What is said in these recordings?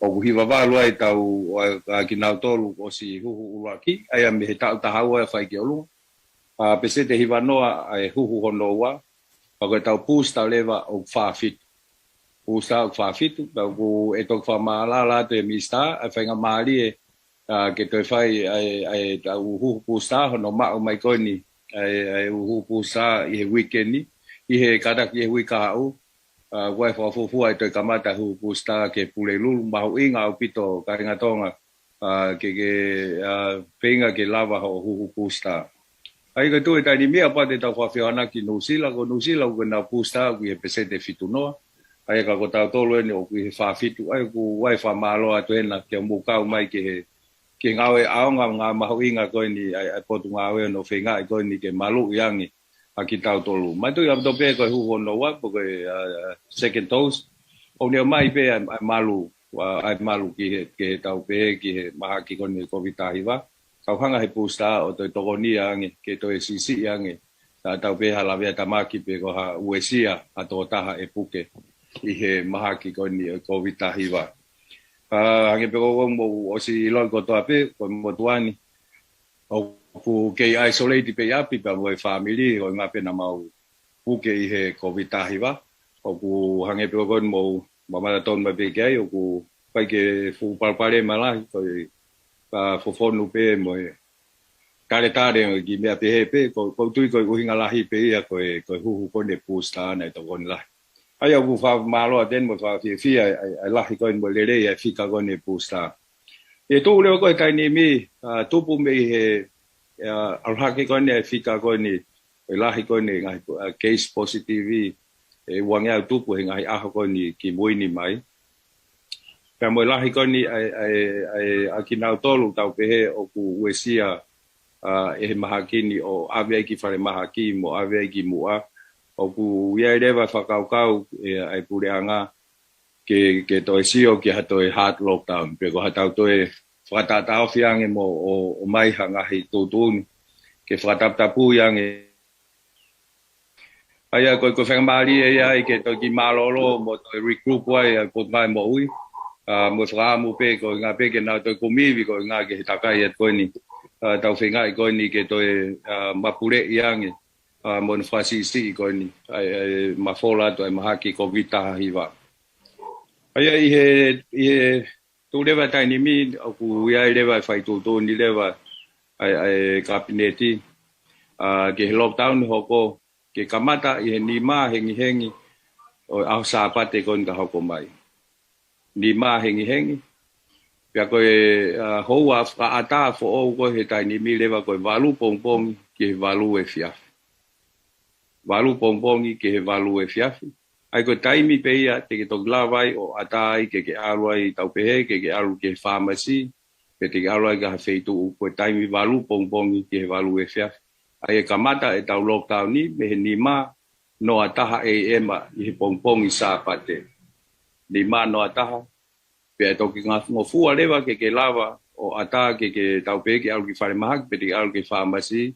o hiwa walu ai tau kinau tolu o si huhu uraki ai me he tau tahau e whai ki olu pese te hiwa noa ai huhu hono ua o ke tau pūs tau lewa o whawhit pūs tau whawhit tau ku e tok whamalala te mista ai whainga maari e ke toi whai ai tau huhu pūs tau hono ma o mai koini ai huhu pūs tau i he weekend ni i he katak i he wika au wai whafufu ai toi kamata hu pusta ke pule lulu mahu inga au pito karinga tonga ke penga ke lava hu pusta ai ka tu e tani mea pa te tau whawhiana ki Nusila ko Nusila ko na pusta ku e pesete fitu noa ai ka ko tau tolo ene o ku he whawhitu ai ku wai whamalo atu ena ke mukau mai ke ngawe aonga ngā mahu inga koe ni ai potu ngawe no whenga ai koe ni ke malu iangi aki tau tolu. Mai tu am tope ko hu hono wa ko second toast. O ne mai pe ai malu ki tau pe ki maha ki kon ko vitahiwa. Kau hanga he pusta o to togoni ange ke to sisi ange. Ta tau pe hala via tamaki pe ko ha uesia ato taha e puke i he maha ki kon ko vitahiwa. Ange pe ko mo o si lo ko to ape ko mo tuani. O ku ke isolate pe api pa mo family o nga pe na mau ku ke he covid tahiwa o ku hange pe kon mo mama ton ma pe ke o ku pa ke fu pare mala ko pa fo no pe mo kare tare ki me pe he pe ko tu ko hinga la hi pe ya ko hu ko ne pusta na to kon la ai o ku fa malo den mo fa fi ai la hi ko mo le ya fi ka ko ne pusta e tu le ko kai ni mi tu pu me he alhaki ko ni fika ko ni lahi ko ni case positive e wanga tupu hinga ai ko ni ki moi ni mai pa mo lahi ko ni ai akina tolu tau pe o ku wesia e mahakini o ave ki fare mahaki mo ave ki mua o ku ia deva fakau ai pureanga ke to sio ki hato e hard lockdown pe ko hatau to e whakatata whiange mo o mai hanga hei tōtōni ke whakataptapu yange ai ko whakamari e ai ke toki malolo mo to regroup wai ko mai mo ui mo whakamu pe ko ngā pe ke nā to komiwi ko ngā ke takai at koini tau whengai koini ke to mapure yange mo na whasisi koini ai mawhola to ai mahaki ko vita hiwa ai he tu leva tai ni mi ku ia leva fai tu ni leva ai kabineti ke lockdown hoko ke kamata i ni ma hengi o au sa pate kon ka hoko mai ni ma hengi pia ko ho wa fa ata fo o ko he tai ni mi leva ko valu pong ke valu e fia valu pong ke valu e fia ai ko taimi pe ia te ke to glavai o atai ke alwai tau pe ke alu ke pharmacy pe te alwai ga feitu ko taimi valu pong ke valu e fia ai kamata e tau lockdown ni ma no ataha e ema i pong i sa pate ni ma no ataha pe to ki nga fu leva ke lava o ata ke tau pe ke alu ki fare mahak pe te alu ke pharmacy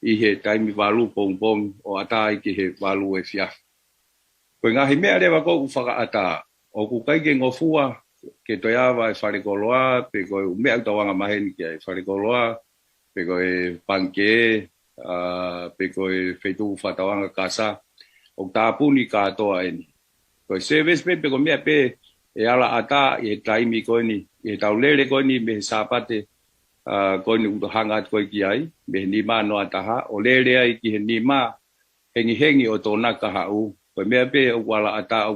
i he taimi valu pong o atai ke he valu e fia ko nga hi mea lewa ko whakaata o ku kai ke ngofua ke toiawa e wharekoloa pe ko mea utawanga maheni ki e wharekoloa pe ko e panke pe ko e whaitu whatawanga kasa o tāpuni kātoa eni ko e service pe ko mea pe e ala ata e taimi ko ni e taulele ko ni me sapate ko ni utohanga ko ki ai me ni ma no ataha o lele ai ki ni ma hengi o tona ka hau ko mea pe o wala ata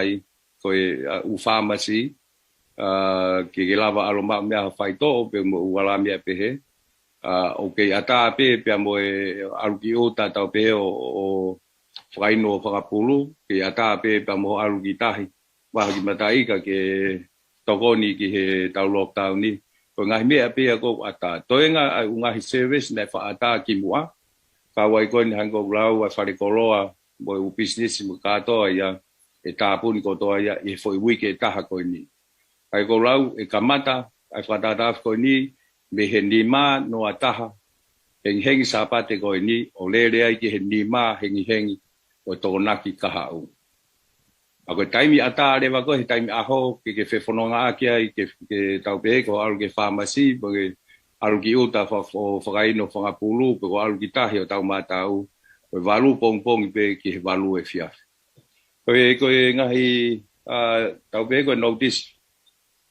ai ko u pharmacy ke lava aloma mea faito pe mo wala mea pe he o ke ata pe mo aluki o tata pe o faino fakapulu ke ata pe mo aluki tahi wa ki matai ka ke tokoni ki he tau lockdown ni ko ngai mea pe ko ata toenga unga service na fa ata ki mua ka wai ko ni hango lau wa farikoloa mo u business mo kato ya e tāpuni ko toa ya e foi wiki taha ko ni ai ko lau e kamata ai whatata ko ni me he ni ma no ataha hengi sapate ko ni o lele ai ki he ni ma hengi o tōnaki kahau Ako taimi ata le wa ko taimi aho ke fefononga kia ke tau pe ko alu ke pharmacy porque alu ki uta fa no fa pulu ko alu ki tahi o tau matau ko valu pong pe ki valu e fia ko ngahi tau pe ko notice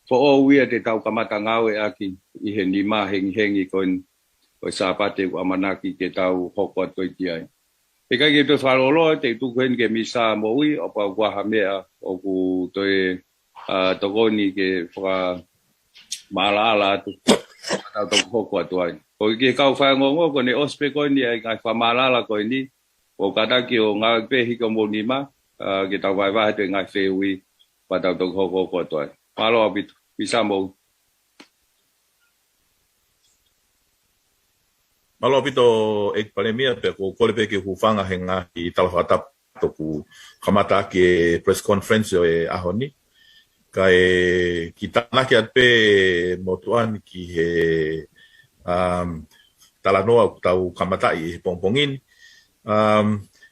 for all we te tau kamata ngau e aki I he ni ma hengi ko sapate ko amanaki ke tau hokot ko tiai e kai ke to falolo te tu kuen ke misa moi o pa wa hamea o ku toe to goni ke fra malala tu tau to hoko atuai o ke kau fa ngongo ko ne ospe ko ni ai kai fa malala ko ni o kata ki o nga pe hi ko monima ke tau vai vai te ngai feui pa tau to hoko ko atuai palo abit misa mo Malo pito ek palemia pe ko kole ke hufanga henga I talhata to ku kamata ke press conference e ahoni kai kitana ke pe motuan ki he talanoa tau kamata I pongpongin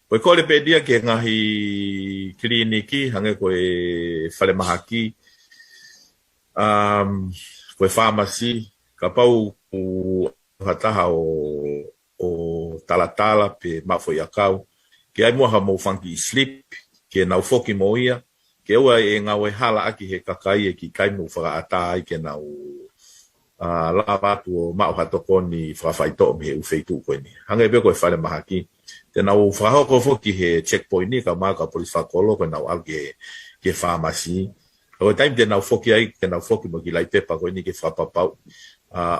ko kole pe dia ke ngahi kliniki hange ko e fale mahaki ko pharmacy kapau hataha o talatala pe mafo yakau ke ai moha mo funky sleep ke nau foki moia ke ua e ngawe hala aki he kakai e ki kai mo whaka atai ke nau lava tu o mao hatoko ni whakawhaito me he ufeitu koe ni hanga e beko e whare mahaki te nau whakahoko foki he checkpoint ni ka maa ka polis whakolo koe nau au ke pharmacy o time te nau foki ai ke nau foki mo ki lai pepa koe ni ke whapapau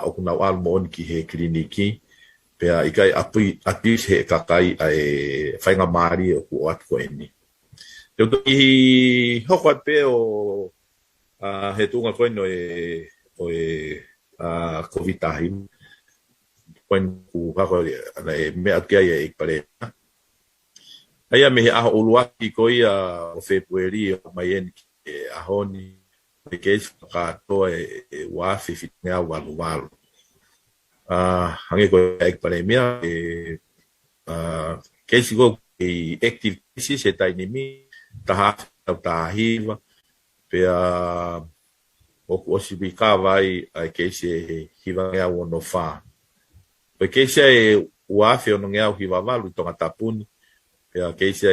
o kuna wal mo on ki he kliniki pe ikai api he kakai ai fainga mari o ku at ko eni te I hoko pe o he tunga ko no o covid tahim koin ku ha ko me at kia e pare ai me a uluaki ko ia o february mai en ahoni ke ka to wa fifinga walu hange ko ek palemia ke sigo e active si se tai nimi ta hiva pe o si bika vai ke se hiva ya wono fa pe ke se wa fe no ngea hiva valu to tapuni pe ke se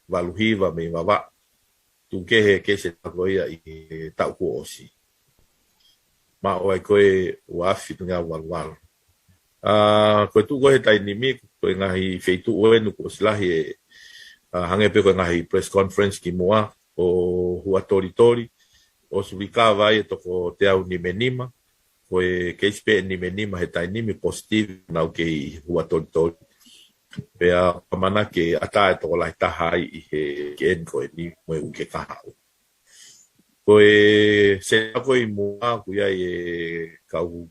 valu hiva me va tu ke se tagoia I tau ko osi ma o ai koe uafi tunga walwal ko tu ko he tai nimi ko ngahi feitu o no ko slahi hange pe ko ngahi press conference ki moa o hua tori o subika vai to ko te au ni menima ko ke spe ni menima he tai nimi positive na ke hua tori pe mana ke ata to la tahai I he ken ko ni mo ke kahau ko se ko I mua ku ia kau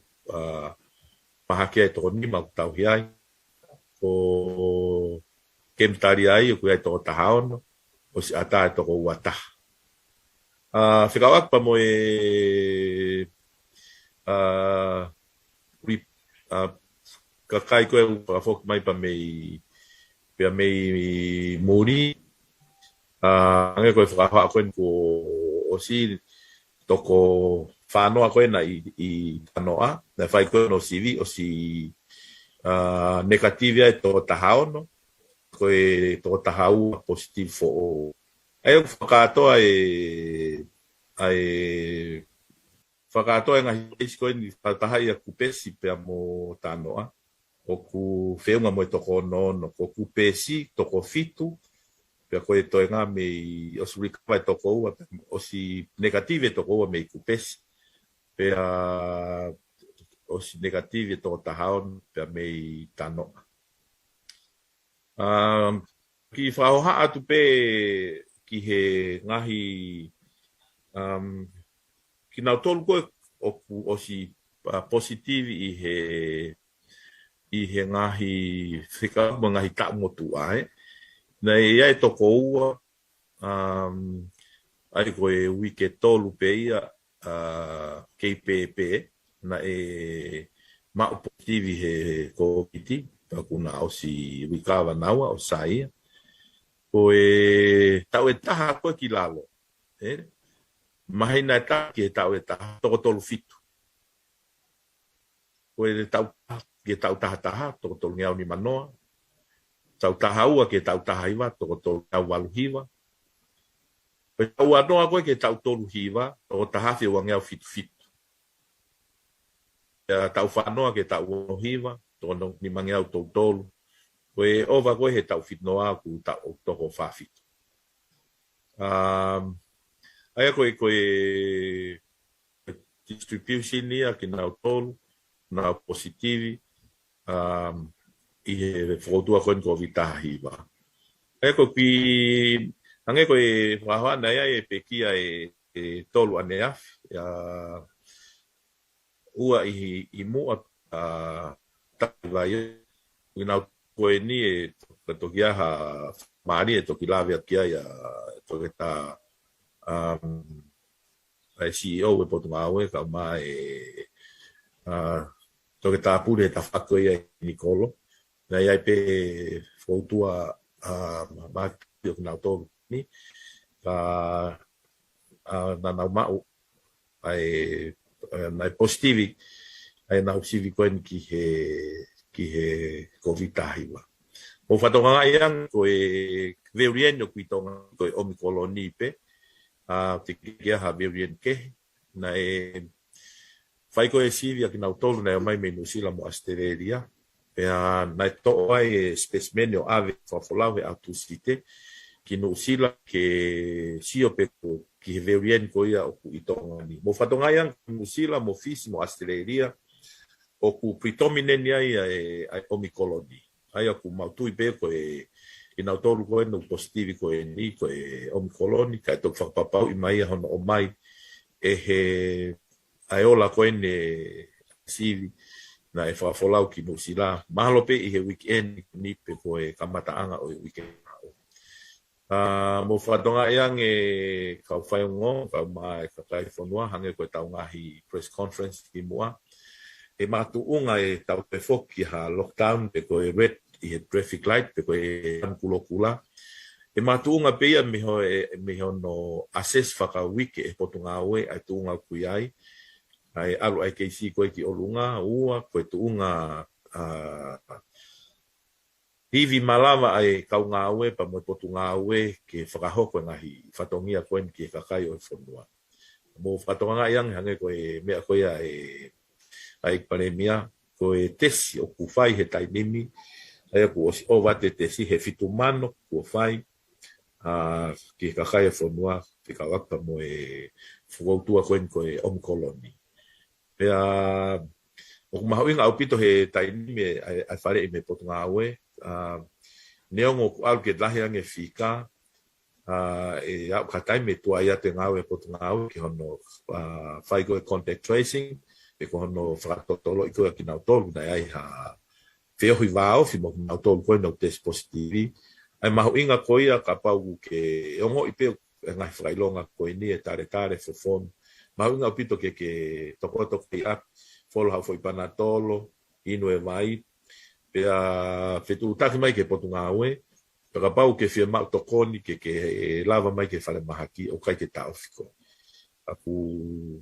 mahake to ni ma tau hiai ko kemtari ai ku ia to tahaon o si ata to ko wata fikawak pa mo kakai ko pa fok mai pa mei muri nge ko fa ko o si toko whanoa koe na I tanoa na whai koe no CV o si negativia to tahao no koe to tahau positive fo ai whakatoa whakatoa ngahi koe ni whatahai a kupesi pe mo tanoa o ku whiunga mo toko no ko kupesi toko fitu pe koe to nga me o suri ka toko ua o si negative toko ua me kupesi pe o si negative to tahao pe me tano ki whaoha atu pe ki he ngahi ki nau tolu koe o si positive I he ngahi whika mo ngahi ta motu ai nei ai toko ua ai koe wike tolu pe ia KPP na ma positive he COVID pa kuna o si wikawa naua o saia ko e tau e taha koe ki lalo. Mahi nai taha ki e tau e taha, toko tolu fitu. Ko e tau ki e tau taha taha, toko tolu ngeau ni manoa. Tau taha ua ki e tau taha iwa, toko tolu ngeau walu hiwa. Ko e tau anoa koe ki e tau tolu hiwa, toko taha fi ua ngeau fitu fitu. Tau whanoa ke tau hiwa, toko ni mangeau tau tolu. Ko e ova koe he tau fitnoa ku tau toko whawhitu. Aia koe distribution nia ki nau tolu, nau positivi, i he whotua koe ko vitaha hiwa. Aia koe ki, hange koe whahoana ia e pekia e tolu ane afi, ua i mua tahi vai inau koe ni e toki aha maari e toki lawe akia ia toki ta CEO e potu maue ka ma toki ta apure ta whako ia i Nikolo na ia pe fautua ma pio ki nau tolu ni ka na nau mau ai nai positivi ai nau sivi koen ki he COVID tahiwa. O whatonga iang koe veurien o kuitonga koe Omicron ni pe te kia ha veurien ke na whai koe sivi a ki nau tolu na mai me Nusila mo Australia pe nai to ai specimen o ave whafolau he atu site ki Nusila ke sio pe ko ki he veurien ko ia o kuitonga ni. Mo whatonga iang Nusila mo fisi mo Australia o ku predominant ai Omicron ni. Ai aku mautui pe ko e nau tolu ko no positivi ko ni ko Omicron ni ka to whakapapau i mai hono o mai he ai ola ko ne sivi na e whafolau ki no sila. Mahalo pe i he weekend ni pe ko e kamataanga o weekend. Mo whatonga iang kau whaiongo, kau mai ka kai whanua, hange koe tau ngahi press conference ki mua. E matuunga e tau pe foki ha lockdown pe koe red i he traffic light pe koe kula. E matuunga pe ia miho no assess whaka wiki e potunga aue ai tuunga kui ai. Ai alu ai keisi koe ki olunga, ua koe tuunga hivi malama ai kaunga aue pa mo potunga aue ke whakahoko ngahi whatongia koen ki e kakai o e whanua. Mo whatonga iang hange koe mea koe ai pandemia ko e tesi o ku fai he tainimi ai ku o wate tesi he fitumano ku fai ki kakai e whanua ki kawaka mo e fuautua koen ko e Omicron pea o kumahawinga au pito he tainimi ai whare i me potunga aue neongo ku au ke lahi ange fika e au katai me tua ia te ngau e potunga aue ki hono whai ko e contact tracing e ko no whakatotolo i koe ki nau tolu na ai ha whiohui wāo fi mo nau tolu koe no test positivi ai mahu inga koe ia ka pau ke ongo i peo ngai whakailonga koe ni e tare fofon mahu inga pito ke toko i ap follow hau foi panatolo inu e vai pea whetu taki mai ke potunga aue ka pau ke whia mau tokoni ke lava mai ke whare mahaki o kai ke tau whiko aku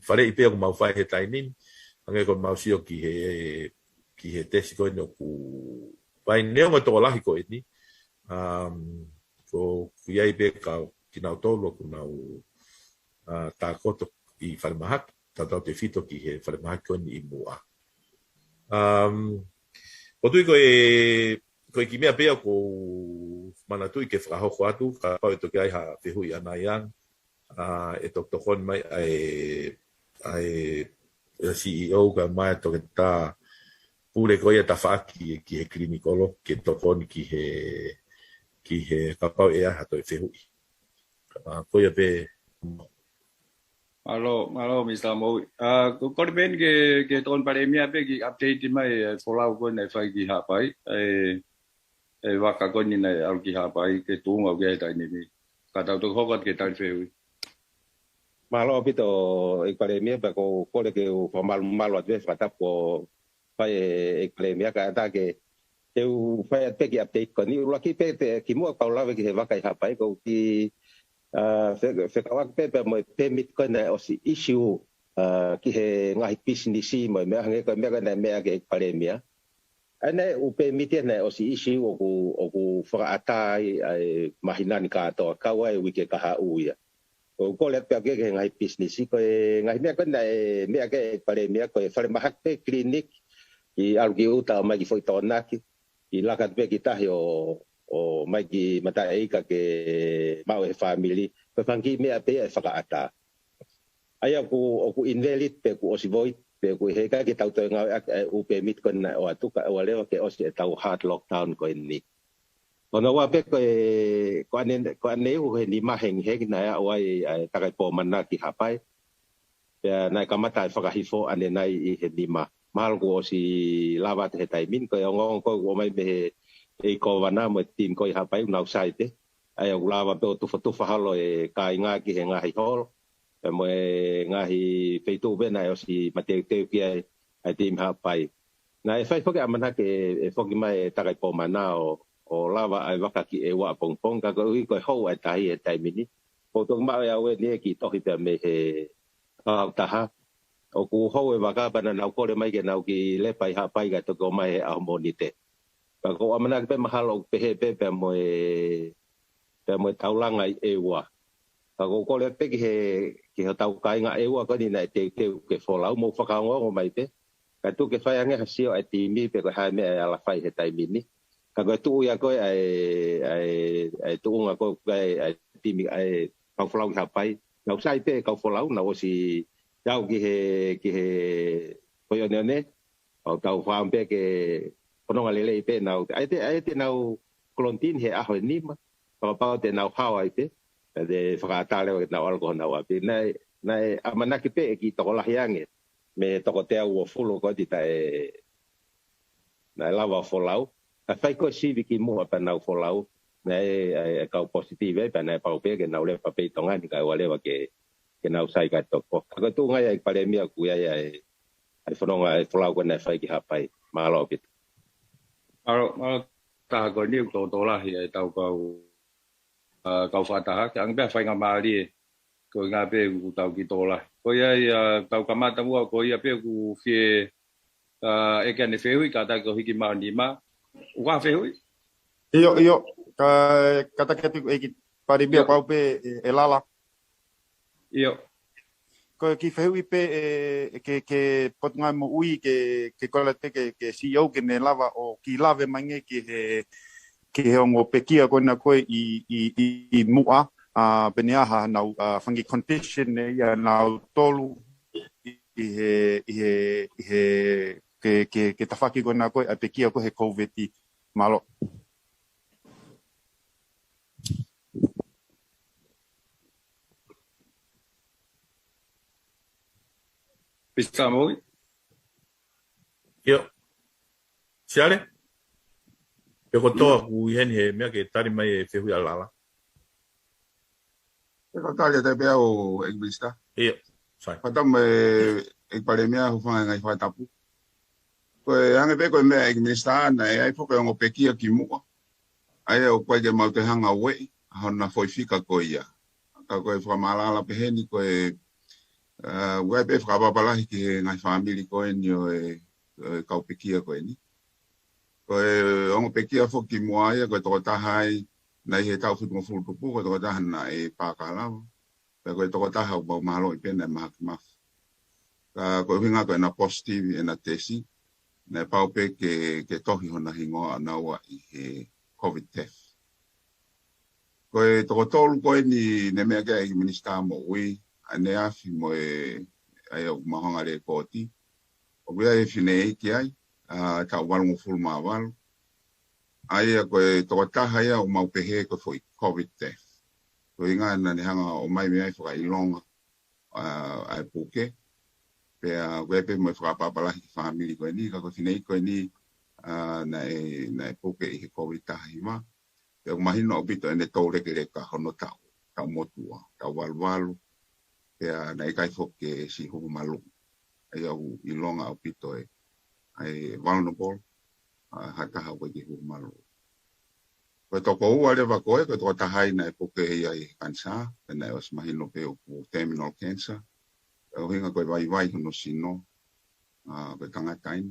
whare i peo ku mau whai he tainin ange ko mausio ki he tesi ko no ku vai neo mo to lahi ko ni ko kuiai be ka kinau tolo ku nau ta koto i farmahak ta te fito ki he farmahak ko ni mua ko tu ko ki mea be ko mana tu ke fra ho atu ka pa to kai ha te hui anayang e to kon mai ai CEO ka mai to ta pure koia ta faki ki he klinikolo ke to kon ki he kapau e ha to fehu koia pe Malo Mr. Mo ko ben ke ton pandemia pe ki update mai follow ko nei fai ki ha pai e waka ko ni nei au ki ha pai ke tu ngau ke tai ni ka tau to hokat ke tai fehu malo pito pandemia pa ko le ke o mal at ves patap ko pa pandemia ka ta ke eu fai pe ki update ko ni ula ki pe ki mo pa la ki va kai ha pai ko ki se ka wa pe mo permit ko na o si issue ki he ngai business mo me hange ko me ka na me ke pandemia ane u permit na o si issue o ku fra ata mahina ni ka to ka wa wi ke ka ha u ya o ko le pe ke ngai business ko ngai me ka na me ke pandemia ko fa ma hak pe clinic i algi uta mai foi to na ki i laka pe ki tahi o mai ki mata e ka ke mau e family pe fangi me pe e whakaata ai aku invalid pe ku osi void pe ku he ka ki tau te ngau u pe mit ko na o atuka o lewa ke osi e tau hard lockdown ko ni ono wa pe ko ane u he ni ma heng heng na ya o ai takai po mana ki hapai pe na kamata e whakahifo ane nai i he ni ma mal ko si lava te tai min ko ngong ko o mai be e ko wana mo tim ko ha pai na site ai o lava pe tu fa halo e ka inga ki he nga hi hol e mo nga hi fe tu be na o si mate te ki ai tim ha pai na e fai foke amana ke e foki mai ta kai po mana o lava ai waka ki e wa pong pong ka ko ho ai tai min po to ma ya we ni ki to hi pe me he ta ha o ku ho e waka bana na ko le mai ke na ki le pai ha pai ga to ko mai a monite ka ko amana pe mahalo pe he pe mo taulanga e wa ka ko le pe ki he tau kai nga e wa ko ni na te ke fola mo faka ngo mai pe ka tu ke fai nga hasio a ti mi pe ko ha me ala fai he tai mini ka ko tu ya ko ai tu nga ko ai ti mi ai ka fola ha pai na sai pe ka fola na o si tau ki he ko yo ne o tau fam pe ke pono lele pe na ai te na klontin he a ho ni ma pa te na ha ai pe de fra ta le na algo na wa pe na amana ki pe ki to la yange me to ko te o fulo ko di ta na lava folau a fai ko si ki mo pa na folau na ka positive pe na pa pe ke na le pa pe tonga ni ka wa le wa ke na usai ka to ko ka tu ngai ai pare mi ku ai fononga ai folau ko na fai ki hapai malo bit aro ta ko ni to la hi ai tau ka fa ta ka ang be fai nga mali ko nga be ku tau ki to la ko ai tau ka ma tamu ko ia pe ku fie e ke ne fei ka ta ko hiki ma ni ma wa fei Iyo kata ketu e pare mi pa pe e lala iyo ko ki fehui pe ke pot ngai mo ui ke kola te ke CEO ke ne lava o ki lave mange ke ngo pekia ko na ko i mua a penia ha na fangi condition ne ya na tolu ke tafaki ko na ko a pekia ko he covid malo pista mo Yo. Siale? Pe ko toa ku hen he mea ke tari mai e whehui a lala. E ko talia te pea o Englista. Iyo. Sai. Patam e pare mea hufanga ngai whai tapu. Ko e hange pe ko mea Englista na e ai poke ongo pekia ki mua. Ai o koe ke mau te hanga wei. Hona foi fika ko ia. Ka koe whamalala pe heni ko e wai pe whakapapalahi ki he ngai whamili ko e ni o kau pekia ko e ni. Ko e ongo pekia whoki mua ia ko e toko tahai na he tau whitunga fulutupu ko e toko taha na e pākalawa. Ko e toko taha o bau mahalo i pena e mahaki mafu. Ko e hinga ko e na positive e na tesi na e pau pe ke tohi hona hingoa anaua i he COVID test. Ko e toko tolu ko e ni ne mea kia e minista mo ui ane afi mo e ai au mahonga le koti. O wea e whine eiki ai, ta walungu fulu maa walu. Ai a koe toko taha ia o mau pehe ko foi COVID test. Ko inga na ne hanga o mai mea i whaka ilonga ai puke. Pea wea pe mo e whakapapalahi ki whamili koe ni, ka ko whine eiki koe ni na e puke i he COVID taha hima. Pea kumahino o bito ene tau reke reka hono tau motua, tau walu. Pea na ikai whoke si hupu malu. Ai au ilonga au pito e ai vulnerable hata hau ki hu malu ko to ko wa le va ko ko to ta hai na po ke ai kansa na os mahino pe o terminal cancer o hinga ko vai no sino ko tanga tain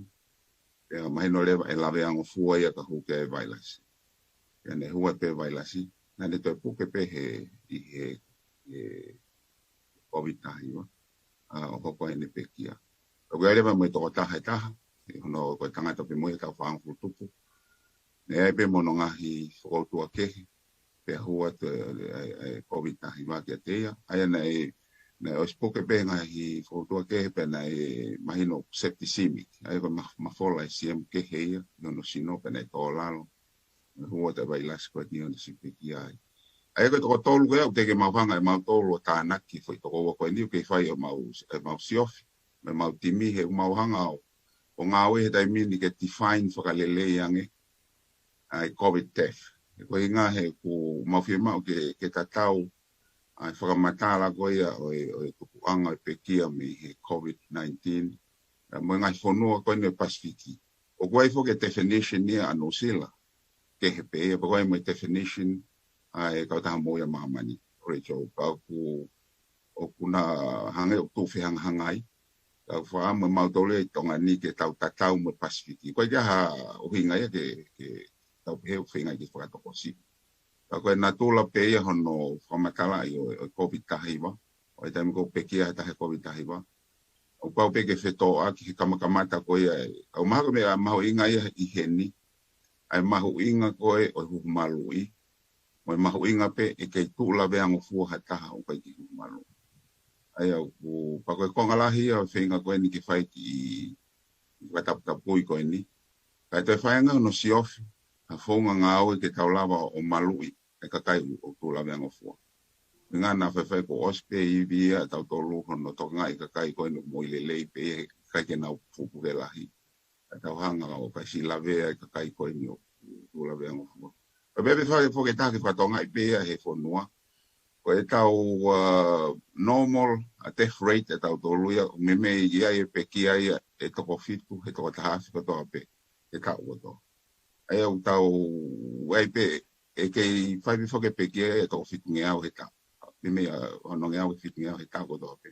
e mahino le e la vean o fu ia ka hu ke vai las ne hu pe vai lasi na le to po ke pe he covid ta hiwa o ko ne pe kia o ga le va mo to ta hai ta no ko tanga to pe mo ta fa fu tupu ne pe mo no ngahi fo tu ke pe hua te covid ta hiwa ke te ai na o spoke pe ngahi fo tu ke pe na mahino septicemic ai ko ma fola sim ke he no sino pe na to lalo hua te vai las ko ni on sipiki ai ko to tolu ke te ke ma vanga ma tolu ta na ki foi to ko ni ke fai ma siof ma timi he ma hanga o ngawe dai mini ke define for kalele yange ai covid death ko inga he ku mafirma ke tatau ai whakamatala ko ia o tuku anga pe kia mi he COVID-19 mo ngai whonua ko ne Pasifiki o koe fo ke definition ni ano sila ke he pe ko mo definition ai ka ta mo ya mamani Rachel ka ku o kuna hange o tu hangai ka fa mo ma tole tonga ni ke tau tatau mo Pasifiki ko ja o hinga ya ke tau he o finga ki fa to kosi ko na tula pe ia hono whamatala i o COVID tahiwa o e taimi ko pekia ta he COVID tahiwa o pau pe ke feto a ki kamakamata ko ia o maho me a maho inga ia i heni ai maho inga ko e o humalui o maho inga pe e ke tula veang o fua hataha o kai ki humalui ai au ku pa ko ngalahi o whenga ko ni ki whai ki wataputapui ko ni kai te whaenga no siofi a fonga ngau ke taulava o malui e kakai o tula venga fo nga na fe ko ospe i via tau tolu no to ngai kakai ko no moilele pe kai ke na fupu de lahi tau hanga o pa si lave kakai ko ni o tula venga fo e bebe fa fo ke ta ke fa to ngai pe he fo noa ko e tau normal a death rate e tau tolu ia me ia e pe kia ia e to ko fitu e to ta hafi ko to pe e ka o to ai o tau ai pe e ke fai before ke pekie e to fit ngea o heta me ono ngea o fit ngea o heta ko do pe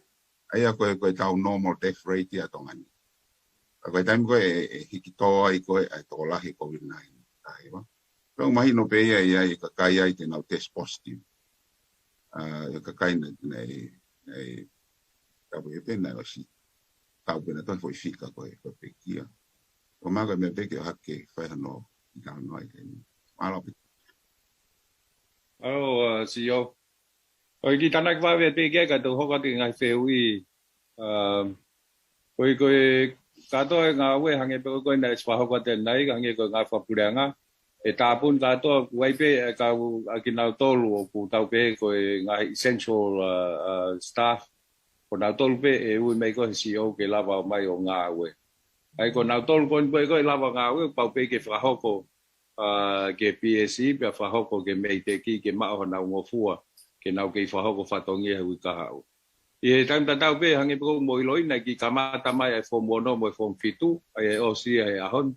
ai ko tau normal death rate ya tongani ko time ko e hikito ai ko e to la hi COVID-19 ai ba pero mai no pe ia e ka kai ai te na test positive ka kai nei ta bo pe na o si ta bo na to foi fika ko pekia o maga me pe ke hakke fai no ina no ai malo CEO o ki tanak va ve pe ke ka to ho ka ti ngai fe wi ko ka to nga we hange pe ko na swa ho ka te nai ka nge ko nga fa puranga e ta pun ka to wai pe ka ki na to lu ku tau pe ko nga essential staff ko na to pe e wi mai ko CEO ke lava mai o nga we ai ko na to ko lava nga we pa pe ke fa ho ko ke PSC pe fa hoko ke meiteki ke ma ho na ngofua ke na ke fa hoko fatongi hu ka hau e tam ta tau pe hangi pro mo loi na ki kamata mai fo mono mo fo fitu ai o si ai ahon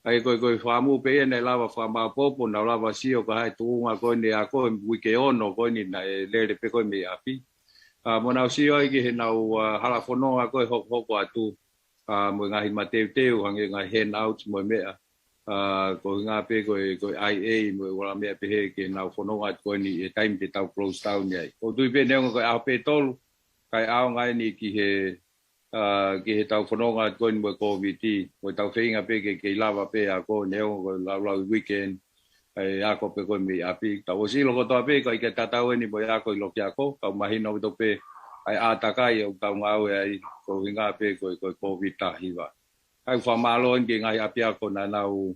ai ko fa mu pe ne lava fa ma popo na lava si o ka hai tu nga ko ni a ko wike ono ko ni na le pe ko mi api mo na si ai ki na hala fo no ko hoko atu mo nga hi mateu hangi nga hand out mo me ko nga pe ko IA mo wala me pe he ke na fono at ko ni time te tau close down ai o tu pe ne ko a pe tol kai ao ngai ni ki he tau fono at ko ni mo COVID mo tau fe nga pe ke lava pe a ko ne ko la weekend ai a ko pe ko mi api tau si lo ko to pe ko ke tatau ni mo ya ko lo kia ko ka mahino to pe ai atakai o tau nga ai ko nga pe ko COVID ta hiwa ai fa malo ke ngai apia ko na nau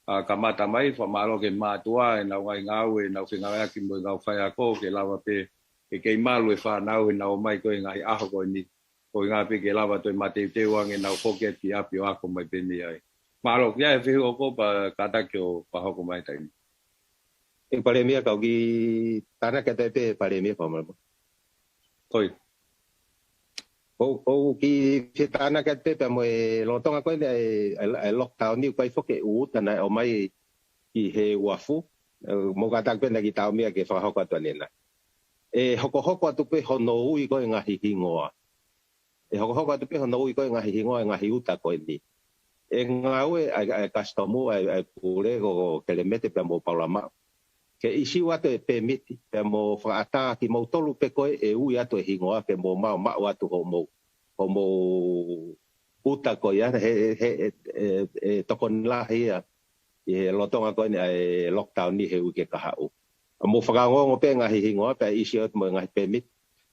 kamata mai fa malo ke matua na ngai ngau e na finga ki mo ngau fa ko ke lava pe ke malo e fa nau na mai ko ngai a ko ni ko ngai pe ke lava to mate te wang e na ko ke ti apio a ko mai pe ni ai malo ya fe ko pa kata ko pa ko mai tai e pare mia ka gi tana ka te pare mia fa mal koi o ki fitana ka te pe mo lontonga ko ai lockdown ni ko i foke u tana o mai ki he wafu mo ka tak pe na ki tau mia ke fa hoko to nena e hoko atu pe hono ui ko nga hihingoa e hoko atu pe hono ui ko nga hihingoa nga hiuta ko ni e nga ue ai customer ai pure go ke le mete pe mo palama ke isi watu e permiti pe mo fa ata ki mo tolu pe ko e ui atu e hingoa ke mo ma watu ho mo uta ko ya he tokon la hia e lotonga ko ni ai lockdown ni he u ke ka hau mo fa ngo pe nga hingoa pe isi atu mo nga permit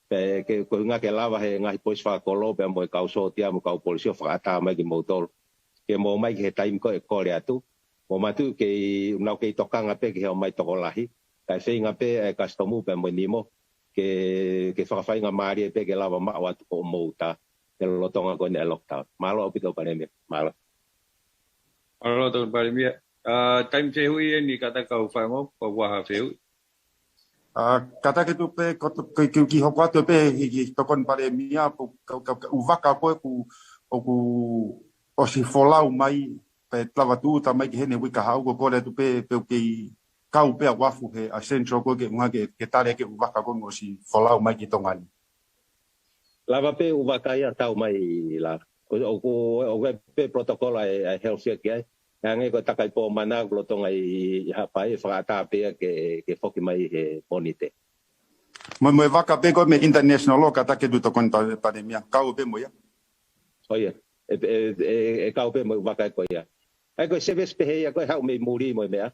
pe ke ko nga ke lava he nga pois fa ko lo pe mo ka so tia mo ka polisi fa ata mai ki mo tolu ke mo mai ke time ko e ko le atu mo matu ke nau ke toka nga pe ke o mai toko lahi kai sei nga pe e customer pe mo nimo ke whakawhai nga maari pe ke lava maa watu ko mo ta ke lotonga ko ni e lockdown malo opito pandemia malo to pandemia time te hui ni kata ka ufango ko wa ha feu kata ke tu pe ko ki hoko atu pe ki tokon pandemia u vaka ko o si folau mai pe lava tu ta mai ke ne wika hau ko le tu pe ki kau pe wafu he essential ko ke nga ke tare ke waka ko no si folau mai ki tongani lava pe u vaka ia tau mai la o pe protocol ai health care ngai ko takai po mana lotonga i hapai whakata pe ke foki mai he ponite mo vaka pe ko me international lo kata ke tu tokon pandemia kau pe mo ya oye e kau pe mo vaka ko ya ai ko se ves pe ya ko hau me muri mo me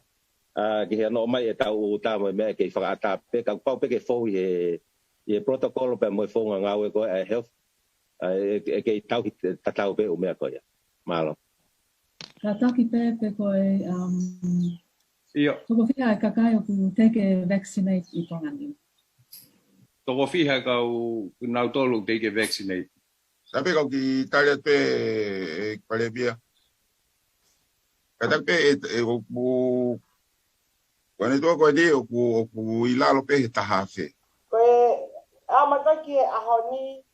ki he no mai e tau ta mo me ke whakata pe ka pau pe ke fo e protocol pe mo fo nga we ko health e ke tau pe o me ko ya malo Rataki pe ko e io toko fia ka kai o ku take vaccinate I tongani to ko fiha ka nau tolu te ke vaccinate Sabe kau ki tale pe pandemia kata pe o ku Kone toa koe ne o ku ilalo pe he taha fe. Koe amataki e ahoni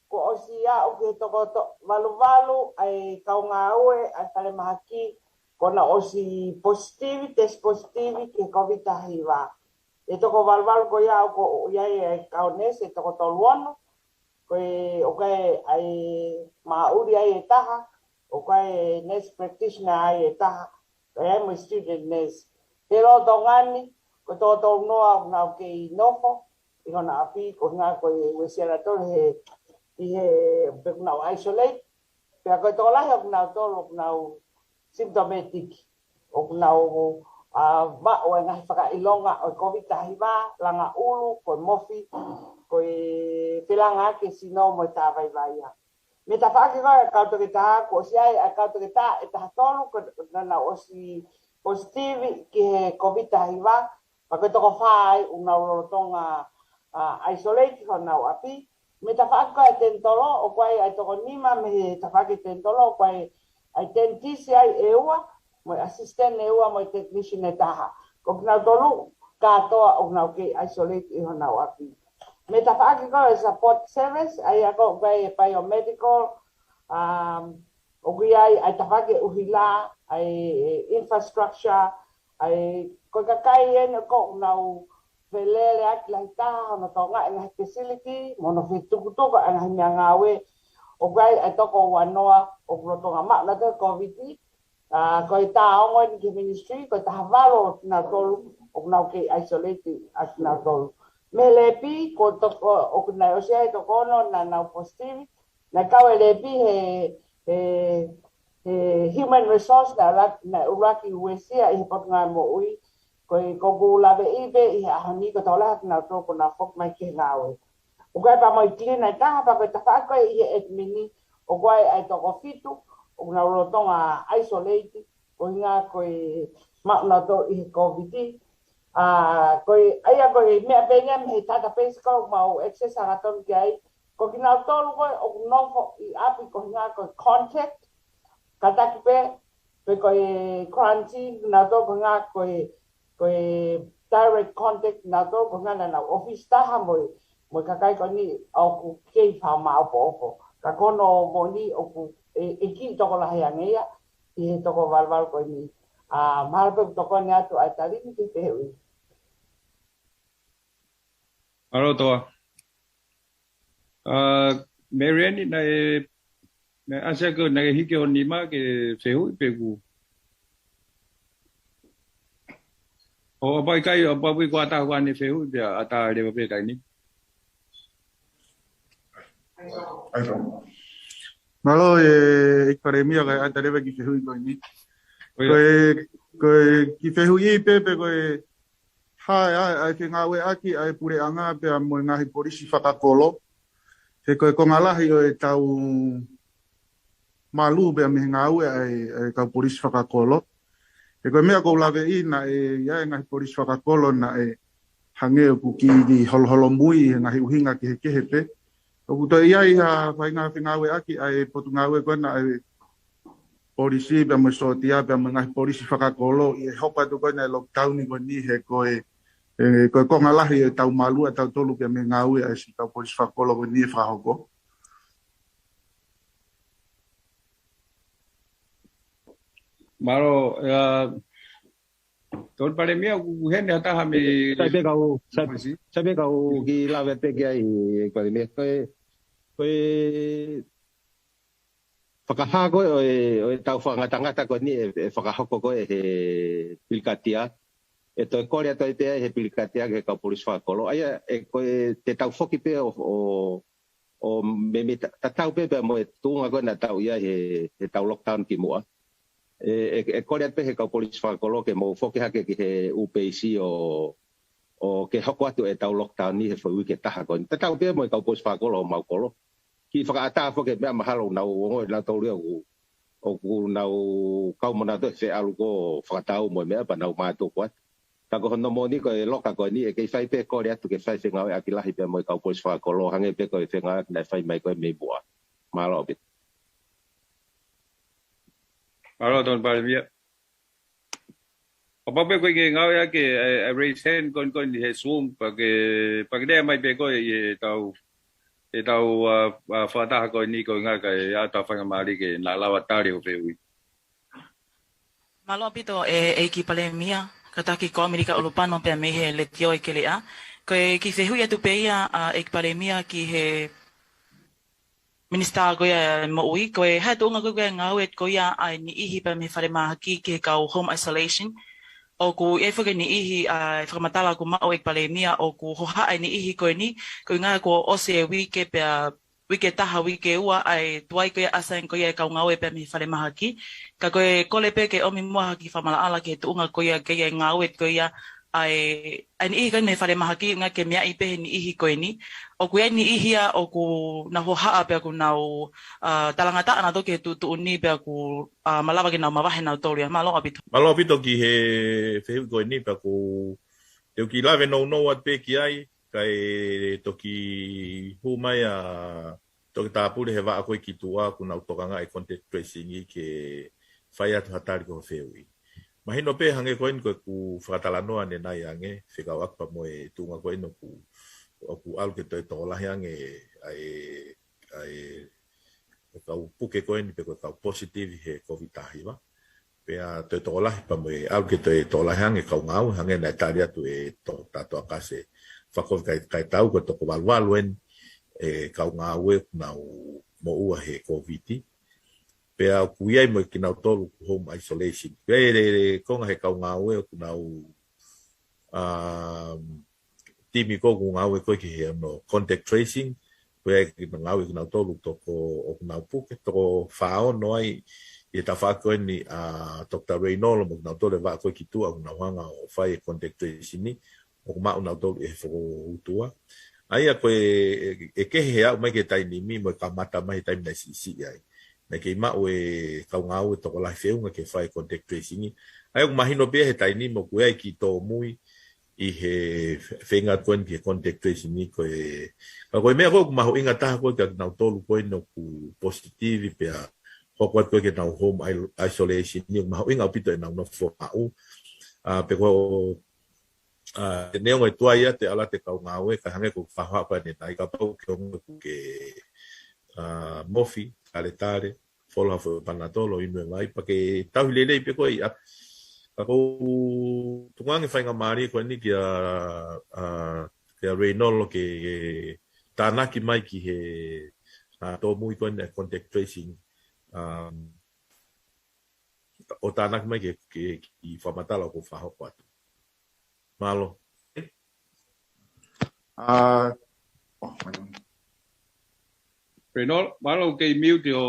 ko o sia o ke toko walu ai kaunga ue ai tale mahaki kona o si positivi, test positivi ke COVID-19. E toko walu ko ia o ko iai ai kaunes e toko toluono. Koe o kai ai mauri ai e taha, o kai nurse practitioner ai e taha, koe ai mo student nurse. Te ro tongani, ko tō noa ngau ke I nofo, I hona api, ko ngā koe wesiara tole he peku nau isolate, pia koe tō lahi o ngau tolo, ngau symptomatic, o ngau ma o ngahi whakailonga o COVID-19, langa ulu, koe mofi, koe whilanga ke sino mo tāwai waia. Me ta whake koe, kautoke taha, ko si ai, a kautoke taha, e taha tolu, ko nana o si positive ki he COVID-19, pa koe toko whai una urotonga isolate hona o api. Me ta whaka koe ten tolo, o koe ai toko nima me he ta whake ten tolo, o koe ai ten tisi ai e ua, mo assistant e ua, mo technician e taha. Ko kina tolu, katoa o nau ke isolate I hona o api. Me ta whaka koe support service, ai ako koe biomedical, o koe ai ta whake uhila, ai infrastructure ai ko kai en ko nau velele ak la ta no to nga nga facility mono fitu to ko nga ngawe o gai ai to ko wanoa o pro to ma na to covid ko ta ongo ni ministry ko ta valo na to o na ke isolate as na to melepi ko to o na o se to ko no na positive na ka lepi he human resource na uraki wesia I potnga mo ui ko ko lave ibe I ahani ko tola na to ko na fok mai ke ngawe o ga pa mai klina ta pa ko ta fa ko I admini o ga ai to ko fitu o na rotonga isolate ko nga ko ma na to I covid ko ai ko me penga me ta pes ko mau access a ton kai ko kina to ko o no I api ko nga ko contact kata kipe pe koe quarantine na to nga koe direct contact na to nga na office ta mo kakai ko ni au ke fa ma po ka kono mo ni o ku e ki to ko la ya ngia I to ko val ko ni mal pe to ko ni atu ai tali ni te hui alo to Marianne na asa ko na hike o ni ma ke se hui pe ku o bai kai o bai kwa ta kwa ni se hui pe ata le pe kai ni Malo ekparemia ka atareba ki fehui ko ni. Ko ki fehui pepe ko ai ke ngawe aki ai pure anga pe mo ngahi polisi whakakolo. He ko ngalahi o tau malu be me ngawe ai ka polisi whakakolo. He ko mea ko lave ina ia ngahi polisi whakakolo na hange ku ki holo mui ngahi uhinga ki he pe. O to ia whai ngawe aki ai potu ngawe kona ai polisi be mo sotia be mo ngahi polisi whakakolo I hopa tu kona lockdown ni koni he ko ngalahi tau malu tau tolu be me ngawe ai si tau polisi whakakolo koni whahoko. Maro Tol pare mia ku hene ata ha me sabe kau ki lawe pe ki ai ko me ko whakaha ko o tau whangata ko ni whakahoko ko he pilkatia to korea to pe he pilkatia ke ka polisi whakakolo ai ko te tau foki pe o me tau pe mo tunga ko na tau ia he tau lockdown ki mua korea pe he ka polisi whakakolo ke mo foki hake ki he UPC o ke hoko atu tau lockdown ni he whui ke taha ko te tau pe mo ka polisi whakakolo mau kolo ki whakaata foki mea mahalo nau ongo na tau rea o ku nau kau mana to se alu ko whakatau mo mea pa nau mātou kwa ta ko hono mo ni ko loka ko ni ke whai pe korea tu ke whai whenga e akilahi pe mo ka polisi whakakolo hange pe ko whenga na whai mai ko me bua malo bit Alo don pare mia Apa pe ko ke ngau ya ke raise hand kon he zoom pa ke de mai pe ko e tau whata ko ni ko nga ka ya ta whanga mari ke na lawa tari o peui. Malo pito ki pale mia kata ki ko Amerika Ulupano pe me he le tio ke le a ko ki se hui atu pe ia ki pale mia ki he Minista ko ya mo ui ko ha tu nga ko nga wet ko ya ai ni ihi pa me fare ma ki ke ka home isolation o ku e foke ni ihi whakamatala ku mao pale mia o ku hoha ai ni ihi ko ni ko nga ko o se wike pe wike taha wike ua ai tuai ko ya asan ko ya ka nga we pe me fare ma ki ka ko le pe ke o mi mo ki famala ala ke tu nga ko ya ke nga wet ko ya ai ni ihi ko me fare ma ki nga ke mia I pe ni ihi ko ni o ku ni ihia o ku na hoha pe ku na talangata ana to ke tu ni pe ku malava ke na mawahe na tolia malo apito ki he fehu ko ni pe ku te ki lave no at pe ki ai kai to ki hu mai to ta pure he va ko ki tua ku na tokanga I contact tracing ke fai atu hatari ko fehu mahino pe hange ko ku fratalano ane na yange fika wakpa mo tunga ko no ku o algo que to la yang ai ka puke ko ni pe ko positive he covid tahiba pe a to la pa mo algo que to la yang ka ngau hang na taria tu to tato akase fa ko kai tau ko to ko valuen ka ngau na mo u he covid pe a ku ia mo ki na to home isolation pe ko he ka ngau ku na timi ko ngau ko ki no contact tracing pe ki ngau ki na tolu to ko o na puke to fao no ai e ta fa ko ni Dr. Reynolds mo na to le va ko ki tu na hanga o fai contact tracing ni o ma na to e fo tua ai a ko e ke he a mai ke tai ni mi mo ka mata mai tai na si ai na ke ma o ka ngau to ko la fe un ke fai contact tracing ai o mahino be he tai ni mo ko ai ki to mui I he whenga koen ki contact tracing ni ko ka koe mea ko maho inga taha koe ka nau tolu koe no ku positive pe a hoko koe ke nau home isolation ni maho inga pito e nau no fo au pe ko te neo ngai tua ia te ala te kau ngawe ka hange ko whaha koe ne nai ka pau ke ongo ke mofi tare fola fo panatolo inu mai pake tau lele pe ko ia ako tungang fai ngamari ko ni kia Reynolds ke tanaki mai ki he to muy con contact tracing o tanaki mai ke famatala ko fa ho malo Reynolds malo ke mute o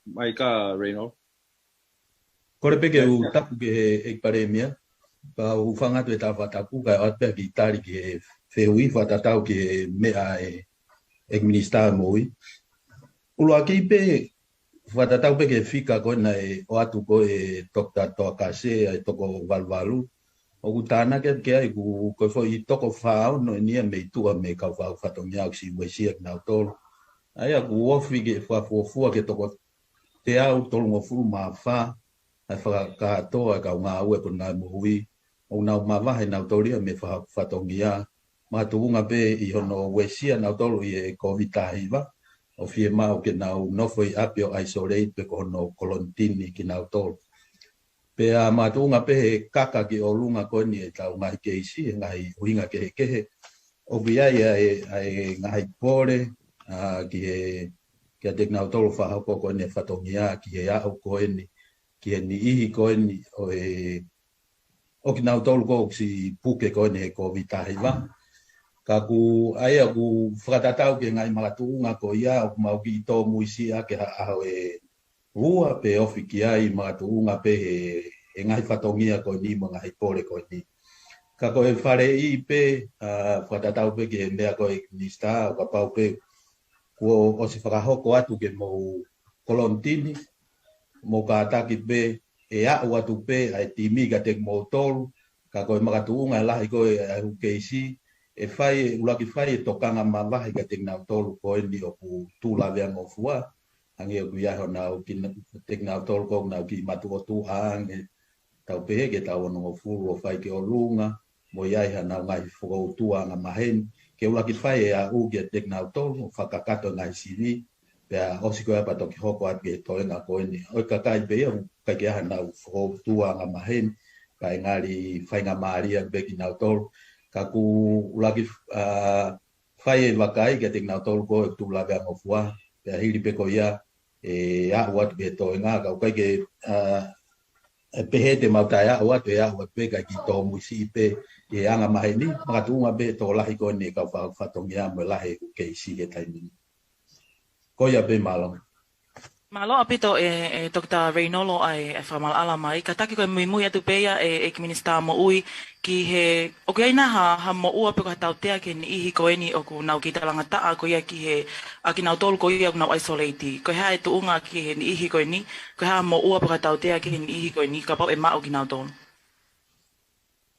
mai ka Reynolds kore pe ke u tapu ke ek paremia pa u fanga tu eta tapu ka at pe ki tari ke feui fa tatau ke me ai ek minister moi ulo aki pe fa tatau pe ke fika ko na o atu ko Dr. Tokase ai toko valvalu o utana ke ai ku ko fo I toko fa no ni me tu me ka fa to nya si we si ek na tol ai ku ofi ke fa fo ke toko te au tol mo fu ma fa ai fa ka to ka nga we ko na moi o na ma va na toria me fa to nya ma tu nga pe I hono we si na tol I covid iva o fie ma o ke na no foi apio isolate pe ko no quarantine ki na tol pe a ma tu nga pe kaka ki o lunga ko ni ta nga ke si ngai uinga ke o via ai ngai pore ki a tekna tol fa ko ni fa to nya ki ya o ko ni ki ni I ko ni o ki na tol ko si puke ko ni covid iva kaku ai aku fratatau ke ngai malatu nga ko ia o mau ki to muisi a ke a rua pe ofiki ai malatu nga pe ngai fatongia ko ni mga hipore ko ni kako fare I pe fratatau pe ke me ko nista ka pau pe ko o se faraho ko atu ke mo kolontini mo ka ataki pe a o atu pe ai timi ka tek mo tol kako malatu nga la ko ke si fai ulaki fai tokanga mava ka tekna tolu ko ni o ku tula vea mo fua ange o ya na o tekna tolu ko na ki matu o tu ang tau pe ke tau no fu o fai ke o lunga mo ya na ngai fu o tu anga mahen ke ulaki fai a u ke tekna tolu fakakato ngai sivi pe o siko ya pato ki hoko at ke to na ko ni o ka kai pe o ka ke na fu o tu anga mahen ka ngari fai nga maria be ki na tolu kaku ulaki fai wakai ke tekna tol ko tu la ga mo fua pe hili pe ko ya a wat be to nga ka kai ke pe hete mauta ya wat pe ka ki to musi pe anga mai ni ma tu nga be to la ko ni ka fa to ya mo la ke si ke tai ni ko ya be malo Malo apito Dr. Reynolds ai famal alamai kataki ko mi muy atu peya ek minister mo ui ki he o ke ina ha mo u ape ko tau te ke ni hi ko eni o ku nau ki talanga ta ko ya ki he a ki nau tol ko ya nau isolate ko ha tu unga ki he ni hi ko ni ko ha mo u ape ko tau te ke ni hi ko ni ka pa e ma o ki nau tol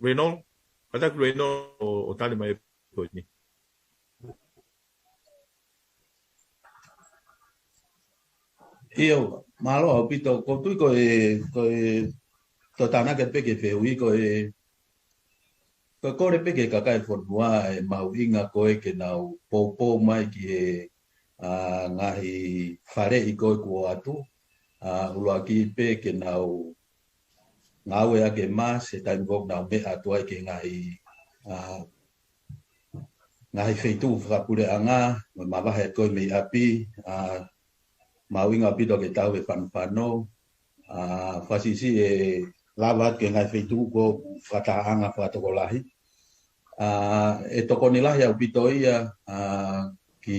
Reynolds kataki Reynolds o tali mai ko ni Io malo apito ko tu ko to tana ke pe ke fe ui ko ko re pe ke ka kai forma mau inga ko ke nau po mai ki ngahi fare I ko atu ulo aki pe ke nau ngau ya ke mas e tai go nau me atu ai ke ngahi feitu fra pure anga ma va he ko me api mawinga pito ke tau e fanfano fasisi lavat ke ngai feitu ko fataanga fatokolahi toko nila ya pito ia ki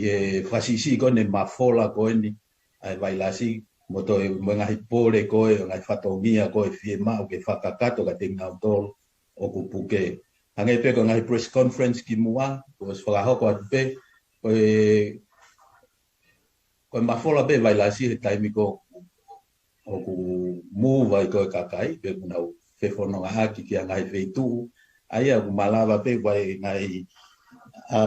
fasisi ko ne mafola ko ni ai bailasi moto ngai pole ko ngai fatongia ko fiema o ke fakakato ka tenga tol o kupuke angai pe ko ngai press conference ki mua ko sfalaho ko pe ko mafola be vai la si taimi ko o ku mu vai ko kakai be na fe fono ha ki ngai feitu ai a malava pe vai ngai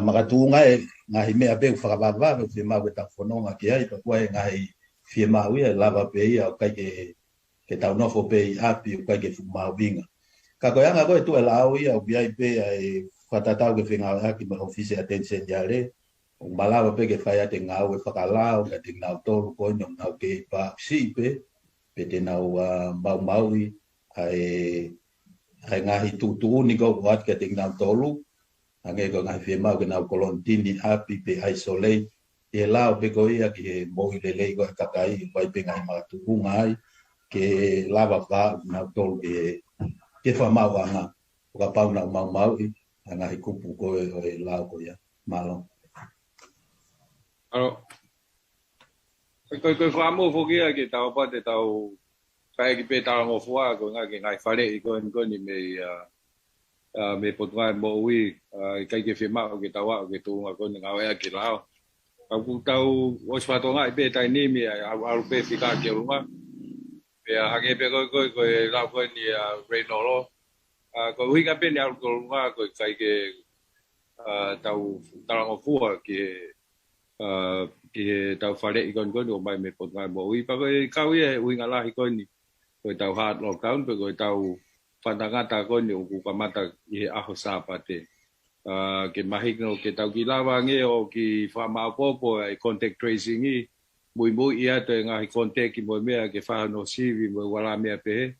magatu ngai me be fa ba ba be ma ta fono ma ki ai ko ngai fi ma wi lava pe ia ka ke ta no fo pe api ka ke ma vinga ka ko nga ko tu la wi o bi ai pe ai fatata ke finga ha ki ma office attention yale Malawa pe ke fai ate ngau e whakalao ka te ngau tolu ko nyong ngau ke pa si pe te ngau mau ai ngahi tutu ni ko wat ka te ngau tolu ange ko ngahi fe mau ke ngau kolontini api pe isolate e lao pe ko ia ke mo i lele ko kakai vai pe ngai ma tu ngai ke lava va ngau tolu ke fa mau anga ka pau na mau ngahi kupu ko e lao ko ia malo. Alors, que famo fogia que tau pa te tau kai ki pe tau ngo fua ko nga ke ngai fare i ko ni me potwa mo wi kai ke fema ke tau ke tu nga ko nga wa ke lao au tau o spa to ngai pe tai ni mi au pe fika ke uma pe ha ke pe ko lao ko ni reno lo ko wi ka pe ni au ko nga ko kai ke tau ngo fua ke ke tau fare i kon o mai me pot ngai mo i pa ko kau ia ui ngala i kon ni ko tau hard lockdown pe ko tau pandanga ta kon ni ku kamata i aho sa pate ke mahi no ke tau ki lava nge o ki fa ma popo ai contact tracing i mui ia te ngai contact ki mo me ke fa no sivi mo wala me pe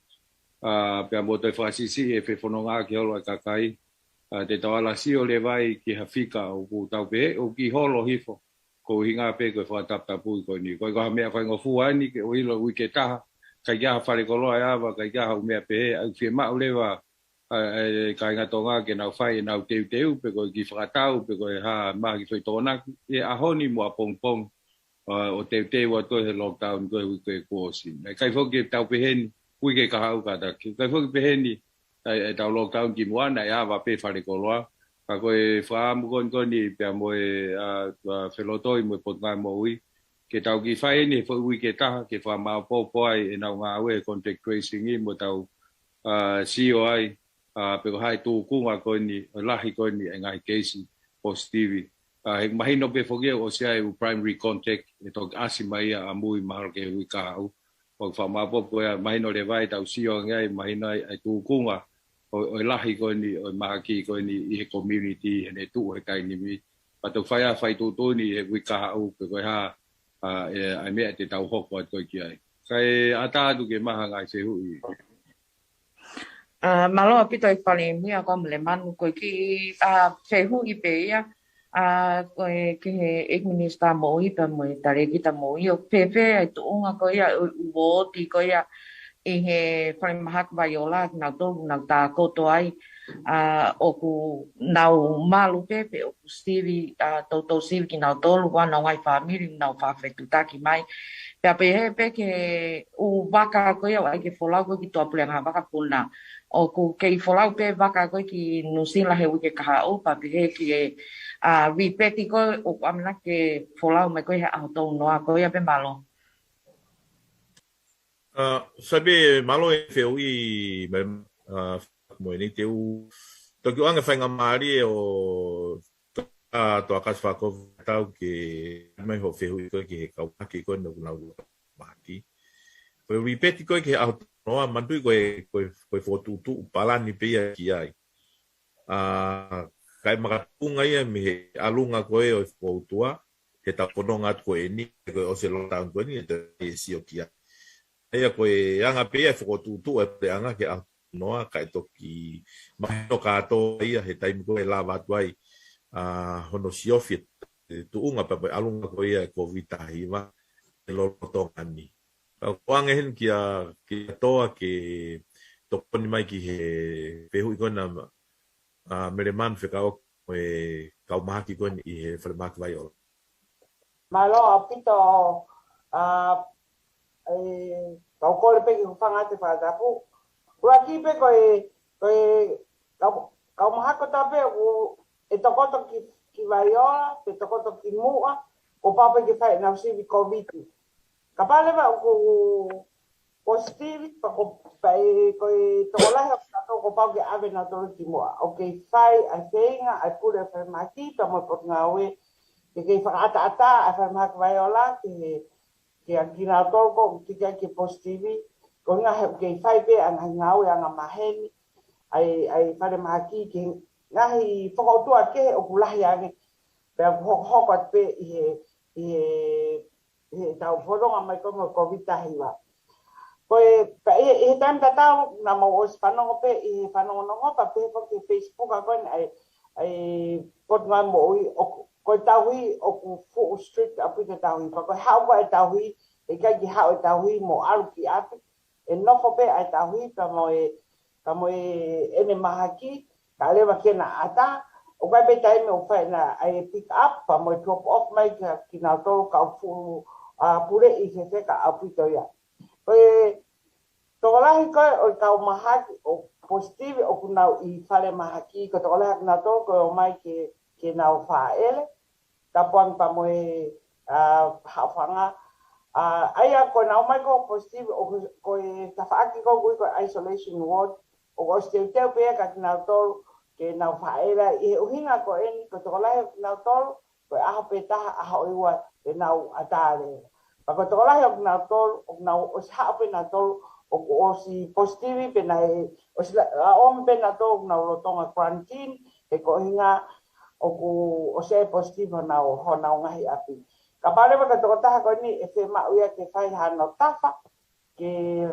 pe mo te fa si e fe fononga ke o ka kai te tau ala si o le vai ki hafika o ku tau pe o ki holo hifo ko hinga pe ko fa tap tapu ko ni ko me fa ngo fu ani ke o ilo wi ke ta ka ya fa le ko lo ya ba ka ya me pe au fi ma le wa ka nga tonga ke na fa na te pe ko ki fa tau pe ko ha ma ki foi tona e a honi mo pong pong o te wa to he lockdown ko wi ke ko si ka fo ke tau pe hen wi ke ka ha ka ta ka fo ke pe hen ni tau lockdown ki mo na ya va pe fa le ko lo ka koe wha mukon koni pia moe whelotoi moe pot ngai mo ui. Ke tau ki whae ni wha ui ke taha ke wha maa pōpō ai e nau ngā ue contact tracing i mo tau CEO ai pe ko hai tū kunga koni lahi koni e ngai keisi positivi. He mahino pe whokia o se ai u primary contact e tok asi mai a mui maharo ke ui ka au. O wha maa pōpō ai mahino le vai tau CEO ngai mahino ai tū kunga o lahi ko ni o maki ko ni i community ene tu e kai ni mi pato fai tu ni e wika au ko ha ai me te tau hoko ko ki ai kai ata du ke maha ngai se hu malo apito i pale mi a ko le man ko ki se hu i pe ia ko ke e minister mo i pa mo tare ki ta mo i o pepe ai tu nga ko ia u ti ko ia e he whare mahak vaiola nau tōru nau tā koto ai o ku nau malu pepe o ku Stevie tautou Stevie ki nau tōru wana ngai whamiri nau whawhetu taki mai pia pe he pe ke u waka koe au ai ke wholau koe ki tua pulenga waka puna o ku kei wholau pe waka koe ki nusila he wike kaha o pa pe he ki e ripeti koe o ku amina ke wholau mai koe he aho tau noa koe a pe malo. Sabe malo e feu i mo ni te u to ki anga fainga mari o to akas fa ko tau ke mai ho feu ko ke ka ki ko no na maki ko ripeti ko ke au no mandu ko fotu tu palani pe ki ai kai makapunga ia me alunga ko e o fotua he ta pononga ko ni ko o se lo tan ko ni te si o ki ia koe anga pea whakotutu e te anga ke a noa kai toki mahino kātoa ia he taimi koe la watu ai hono siofit tu unga papai alunga koe ia e COVID tahiwa e lolotonga ni. Koanga hen ki toa ke toponi mai ki he pehu i kona mere man whekao koe kaumahaki kone i he whalemaki vai ola. Malo apito kau kole pe ki whanga te whātapu. Ua ki pe kau mahako tape e tokoto ki vaiola, pe tokoto ki mua, o papa ki whai nau sivi COVID. Ka pale ba o positive, pa ko whai koe tokolahe o kato ko pau ki ave na toro ki mua. O kei whai ai whenga, ai pure whai maki, pa mo pot ngā ue, ke kei whakaata ai whai mahako vaiola, ke a kina toko ki ke positivi ko nga he ke fai pe anga ngau anga maheni ai fare maki ke ngahi fokotua ke o kulahi age pe ho ko pe e tau foronga mai ko mo COVID hiwa Koe pe e tan tatau na mo os panongo pe e panongo no pa pe po ke Facebook a kon ai pot ma mo ko taui o ku fu street apu te taui pa ko hau ko taui e ka ki hau taui mo alu ki api e no fo pe ai taui pa mo ene mahaki ka lewa ke na ata o ka pe tai me o fa na ai pick up pa mo drop off mai ki na to ka fu a pure i se ka apu to ya Tokolahi koe o tau mahaki o positive o kunau I whare mahaki ko tokolahi na tō koe o mai ke nau whaele tapuang pa moe hawhanga aia koe nau mai ko positive o koe tawhaaki ko koe isolation ward o ko steu teu pia ka nau tō ke nau whaele I he uhinga ko eni ko tokolahi nau tō koe aho pe taha aho iwa ke nau atare Pako tokolahi o nau tō o nau o sa pe nau tō o si positive pe na o si on pe na to na lo tonga quarantine e ko hinga o se positive na o na ngai api ka pare ba to ta ko ni e fe ma uia ke fai ha no tafa ke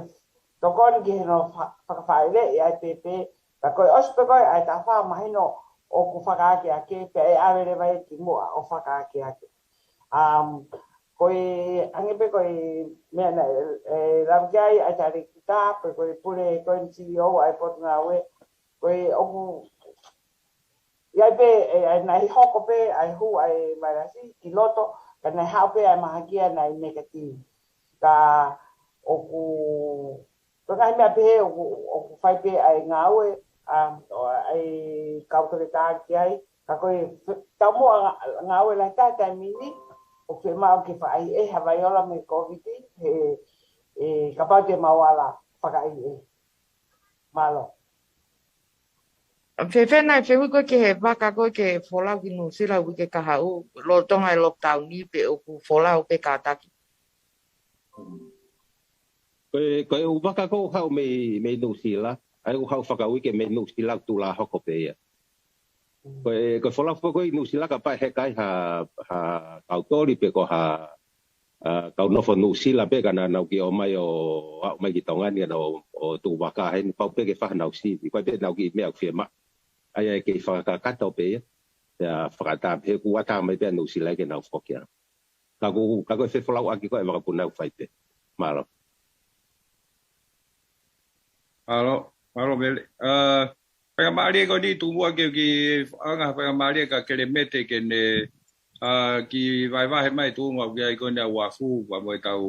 to kon ge no fa fa ile e pepe ka ko os pe ko ai ta fa ma no o ku fa ka ke pe a vere vai ki mo o fa ka ke koe angepe koe mea na ramkiai ai tare kita pe koe pure koe CEO ai pot ngā we koe oku iai pe nai hoko pe ai hu ai marasi ki loto ka nai hao pe ai mahakia nai negative ka oku to ngai mea pe oku fai pe ai ngā we ai kautore tāki ai ka koe tau mua ngā we lai tātai mini o ke mau ke whai e hawa iola me COVID e kapau te mawala whakai malo. Whewhenai whewi koe ke he waka koe ke wholau ki New Zealand wike kahau lo tonga e lockdown ni pe o ku wholau pe kātaki. Koe u waka koe hau me New Zealand, ai u hau whakau ke me New Zealand tu la hoko pe ia. Koe wholau koe New Zealand ka pai he kai ha kautori pe ko ha kau nofo New Zealand pe kana nau ki o mai o mai ki tongani o tu waka he ni pau pe ke whanau si koe pe nau ki mea whiema ai ke whakakata o pe ia whakata pe kuata mai pe New Zealand ke nau whokia ka koe whewholau aki koe wakapunau whai pe malo Malo mele Pagamalia ko di tumua ke anga pagamalia ka kelemete ke ne ki vai mai tumua ke ko ne wafu wa mo tau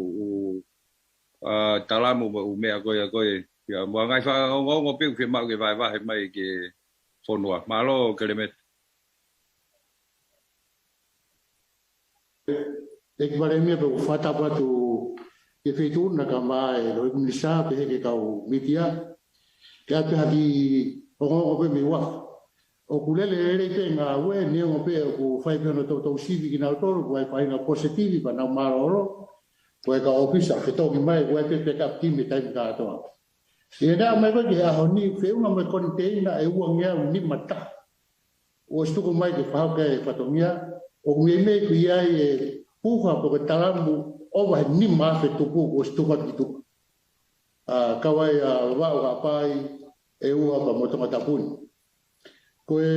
talamu mo me ko ya mo ngai fa ngo pe ke ma ke vai mai ke fonua malo kelemete ek baremia pe fata pa tu ke fitu na kama e lo misa pe ke kau mitia ke ate haki o pe mi wa o kulele ere te nga we ne o pe o fai pe no to sivi ki na to ko fai na positivi pa na maroro ko ka ofisa ke to ki mai ko pe ka team ta ka to e da mai ko ke a honi fe una me container e u ngia ni mata o stu ko mai ke fa ke patomia o me ku ia e puha po ke talamu o va ni ma fe tu ko o stu ko tu ka wai wa pai e ua pa mo tonga tapuni. Koe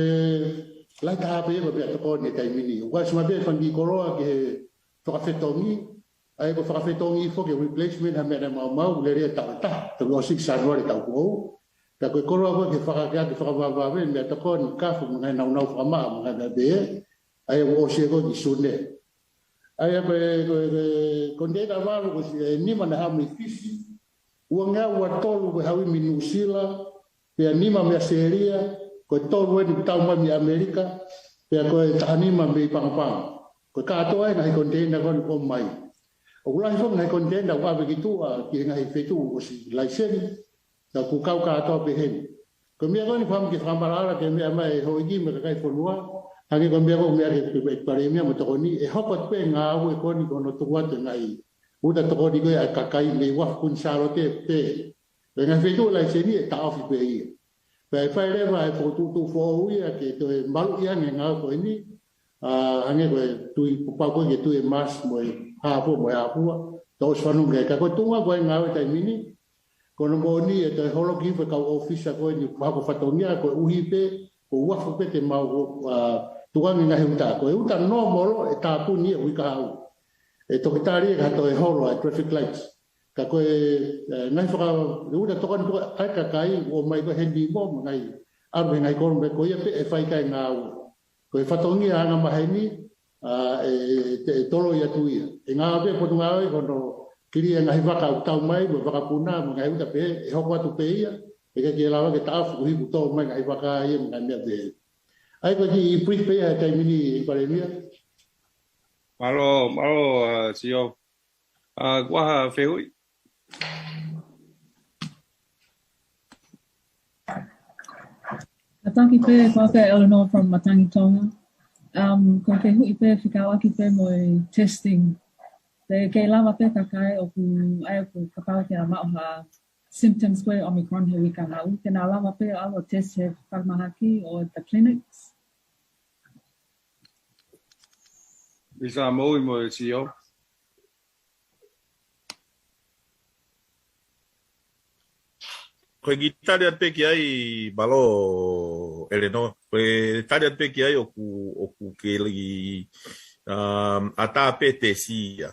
lai taha pe ema pia toko ne taimini. Ua suma pe whangi koroa ke whakawhetongi, ai ko whakawhetongi fo ke replacement ha mea mau le rea tau ta, tau o 6 Januari tau kou. Ka koe koroa koe ke whakakea ke whakawawawene mea toko ni kafu mga nau whamaa mga na be, ai o se ko ki sune. Ai koe kondena waru ko nima na hami fisi, ua ngā ua tolu koe hawi New Zealand, pea nima mea seria, koe tolu e ni tau mai mi Amerika, pea koe tahanima me i pangapanga. Koe katoa e ngahi kontenda koe ko mai. O kulahi fong ngahi kontenda wawe ki tua, ki ngahi fetu o si laiseni, ka ku kau katoa pe heni. Koe mea koe ni wham ki whamarara ke mea mai hoigi me kakai whanua, hangi koe mea koe mea ke paremia mo toko ni, e hokot pe ngā au e koe ni kono tukuate ngahi. Uta toko ni koe a kakai me wafkun sarote pe. Dengan fetu laiseni e taofi pe ia. Pe fai rewa e potutu fo uia ke to malu ia nge ngau ko ini hange ko tui pa ko ke tui mas mo ha po mo ya po to sonu ke ka ko tunga ko nga ta mini ko no mo ni e te holo ki ka office ko ni pa ko fatongia ko uhi pe ko wa fo pe te mau ko tunga nga he uta ko uta no mo lo e ta pu ni u ka au e to kitari ka to e holo traffic lights ka ko ngai fa uta to kan ko ai ka kai o mai ko hendi mo ngai ar ngai ko me ko ye pe e fai kai nga ko fatongi anga maheni te tolo ya tuia e nga pe po tunga ko no kiri nga hivaka tau mai mo vaka puna mo nga uta pe e hoko atu pe ia e ka ke lawa ke tafu hi buto mai nga hivaka ia mo nga me de ai ko ki pui pe ya tai mini pare mia malo sio kwa feu Ataki pe ko ke Eleanor from Matangi Tonga. Ko ke hui pe whikawa ki pe mo testing. Te ke lava pe kakai o ku ai ku kapau ke ama ha symptoms ko Omicron he wika mau. Ke na lava pe alo test he farmahaki or the clinics. Bisa mo sio. Koe gitari ate ki ai balo Eleanor. Koe tari ate ki ai oku ke lagi ata pe te sia.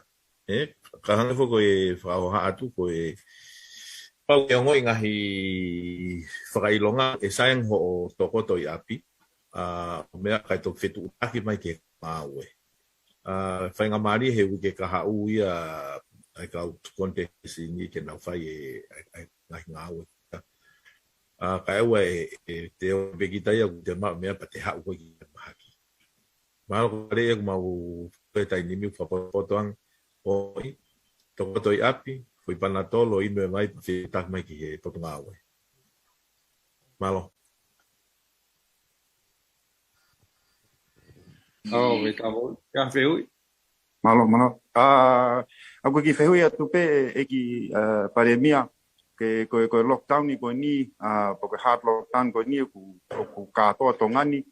Ka hanga fo koe whakaoha atu koe pau e ngoi ngahi whakailonga e sayang ho o tokoto i api. Mea kai tō whetu utaki mai ke maue. Whainga maari he uke ka hau ia ai kau kontesi ni ke nau whai e ngahi ngāue. Ka ewa e te o bekitai au te maa mea pa te hau koe ki mahaki. Mahalo kare e kumau koe tai nimi whapotoang oi, tokoto i api, koe pana tolo inu e mai pa whetak mai ki he potonga aue. Mahalo. Me tamo, ka whehui. Malo. Aku ki whehui atu pe e ki paremia ke ko lockdown ni ko ni ko hard lockdown ko ni ku ka to ngani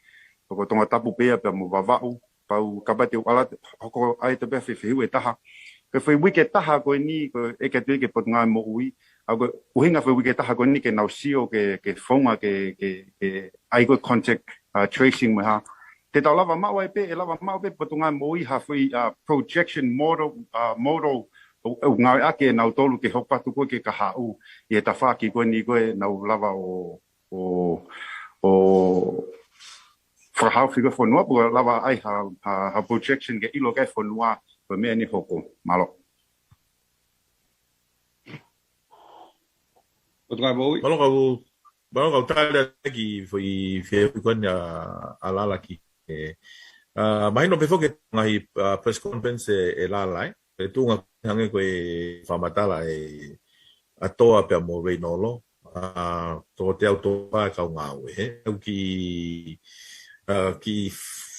ko tonga tapu pe pe mo vavau pau kabate ala ko ai te pe whehui taha ke whehui ke taha ko ni ko e ke te ke potunga mo ui ako uhinga whehui ke taha ko ni ke nausio ke fonga ke ai ko contact tracing me ha te tau lava mau pe e lava mau pe potunga mo i ha projection model o ngā ake nau tolu ke hopatu koe ke ka hau i e tawhaki koe ni koe nau lava o whakahau whika whanua pua lava ai ha projection ke ilo kai whanua pa mea ni hoko. Malo. Malo kau tāle ki whi koe ni alala ki. Mahino pe whoke ngahi press conference e lalai. E tunga hange koe whamatala e atoa pia mo reinolo. Tō te au tōpa e kau ngāwe. Au ki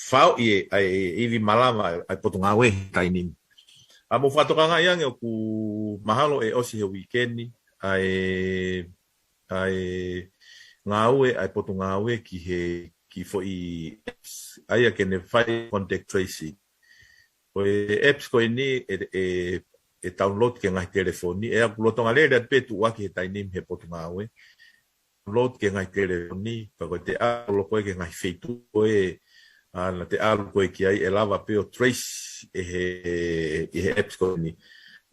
whao i e iwi malama ai poto ngāwe tainin. Mo whatoka ngā iange o ku mahalo e osi he weekendi. Ai ngāwe ai poto ngāwe ki fo i ai a kene whai contact tracing. Koe apps koe ni e download ke ngai telefoni. E aku lotonga lere at petu waki he tainim he potu ngāwe. Download ke ngai telefoni. Pa koe te alo koe ke ngai feitu koe. Na te alo koe ki ai e lava peo trace e he apps koe ni.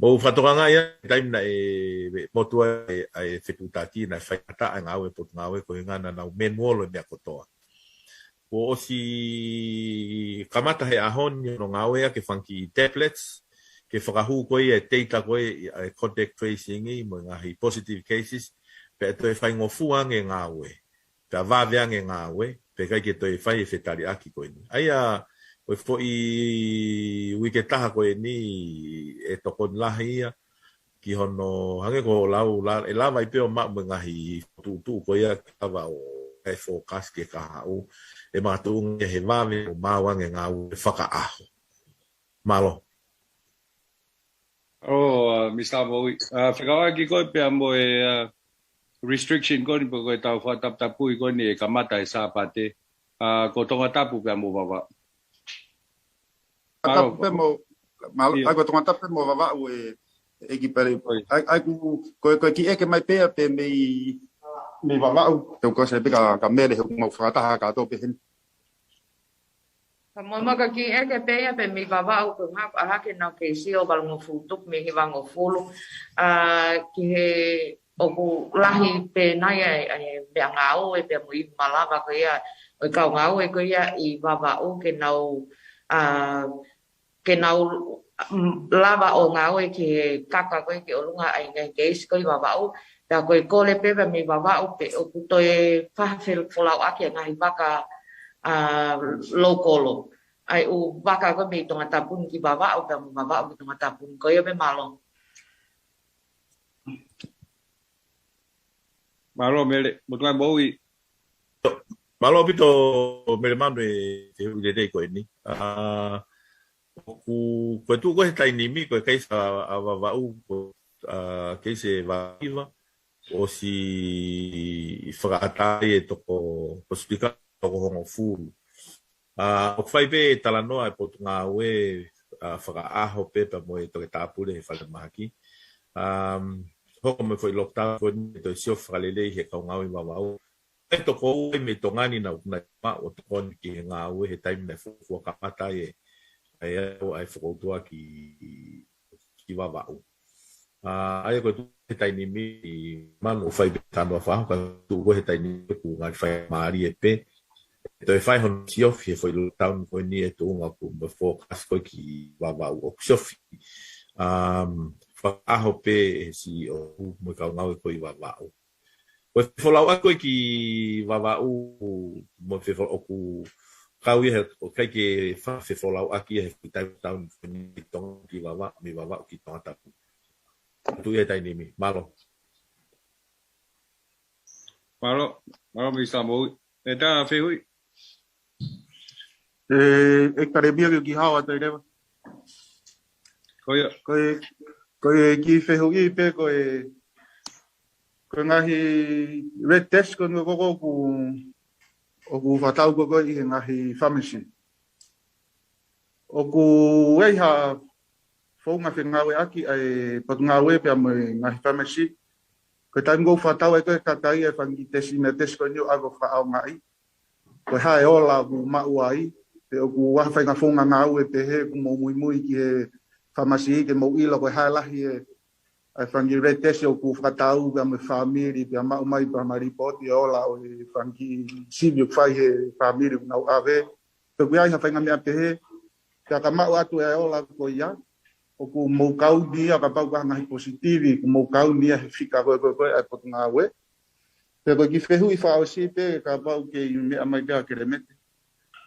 Mo whatoka ngai a taim na e motua e fetu taki na whaikata a ngāwe potu ngāwe koe ngana nau menuolo mea kotoa. O si kamata he ahon no ngawe ke funky tablets ke whakahu koe e teita koe e contact tracing i mo ngahi positive cases pe to e whai ngofua nge ngawe pe a vavea nge ngawe pe kai ke to e whai e whetari aki koe ni aia koe fo i wike taha koe ni e toko lahi ia ki hono hange ko lau e lava i peo ma mo ngahi tu koe a kawa o e forecast ke ka hau e mātung e he wāme o māwange ngā ue whakaaho. Malo. Mr. Moui. Whikawa ki koe pia mo e restriction koe ni po koe tau whataptapu i koe ni e kamata e sāpate. Ko tonga tapu pia mo wawa. tape mo ai ko tonga tape mo vava o e ki pere ai ko ki e ke mai pe pe me vava o to ko se pe ka mele ho mo fata ka to pe hen mo ma ka ki e ke pe me vava o ko ha ke na ke si o bal mo futuk me hi wango fulu ki he o ku lahi pe nai ai be ngao e pe mo I malava ko ia o ka ngao e ko ia I vava o ke nau lava o ngao e ke kaka ko ke olunga ai ngai ke is ko I vava o ta ko ko le pe me vava o pe o ku to e fa fel folau aki ngai baka lokolo ai u baka ko me tonga tapun ki vava o pe mo vava o tonga tapun ko ia be malo Malo mele, mutlai boi. Malo pito mele manu te ule dei ko ini. Ko tu ko tai nimi ko kai sa va u kai se va iva o si frata e to ko explica to ko ngo fu. O fai be talano ai potunga we fra aho pe pa mo to ta pule fa maki. Hoko me foi lockdown ko ni to sio fralele he ka ngawi mawau e to ko me to ngani na ma o to kon ki ngawi he time na fu ka pata e ai fu to ki mawau ai ko tu he time mi manu fai tano fa ka tu ko he time ku ngai fai mari e pe to e fai hon sio he foi lockdown ko ni e to nga ku me focus ko ki mawau o sio aho pe si o mo ka ngau ko I vavau. Ko folau ako ki vavau mo fe o ku kau ye o kai ke fa fe folau aki he tai town ni tong ki vava mi vava ki tong ta. Tu ye tai ni mi malo. Malo mi sa mo. E ta fe hui. E kare bia ki hawa tai deva. Ko ki fehui pe ko ngahi red test ko ngoko ku fatau ko I ngahi pharmacy o ku ha fo nga fe ngawe aki ai pat ngawe pe mo ngahi pharmacy ko tan go fatau ko kakai e fangi test ina test ko nyo ago fa au ngai ko ha e ola ku mauai pe o ku wa fa nga fo nga ngawe pe he ku mo mui ki he pharmacy ke mo ilo ko hala hi ai fangi red test o ku fatau ga me family pe ma mai pa mari poti ola o fangi sibio fai he family na ave to ga ha fanga me pe he ka ka ma atu e ola ko ya o ku mo kau dia ka pa ga ngai positivi ku mo kau dia fika ko ai pot nga we pe ko ki fehu I fa o si pe ka pa ke me mai ga ke remete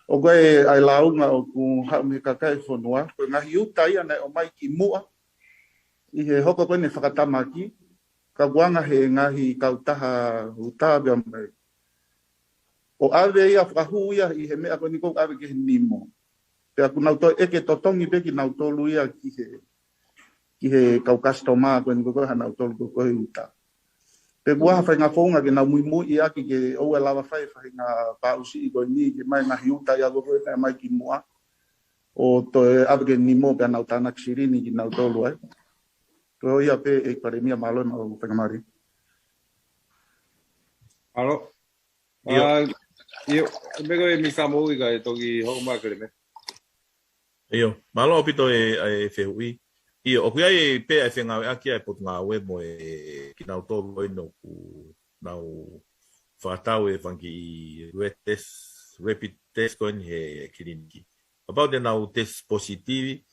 o gai ai launga o ku ha me ka kai fonua ko nga hiuta ia na o mai ki mua I he hoko ko ne whakatamaki ka wanga he ngahi kautaha uta bia mai o ave ia whahu ia I he mea ko ni ko ave ke nimo pe aku nau to eke totongi pe ki nau tolu ia ki he kau customer ko ni ko ha nau tolu ko uta pe bua fa nga fonga ke na muy ia ki ke o lava fa nga pa usi ko ni ke mai na hiuta ia go na mai ki mua o to ave ni mo pe na utana ksirini ki na tolu ai to ia pe e pare mia malo na o fa mari alo io bego mi sa mo ga to ki ho ma kre me io malo pito e fehui Io, o kuia e pe ai whenga aki ai pot ngā we mo e ki nau tōru no ku nau whakatau e whangi I rapid test koin he kiriniki. Apau te nau test positivi,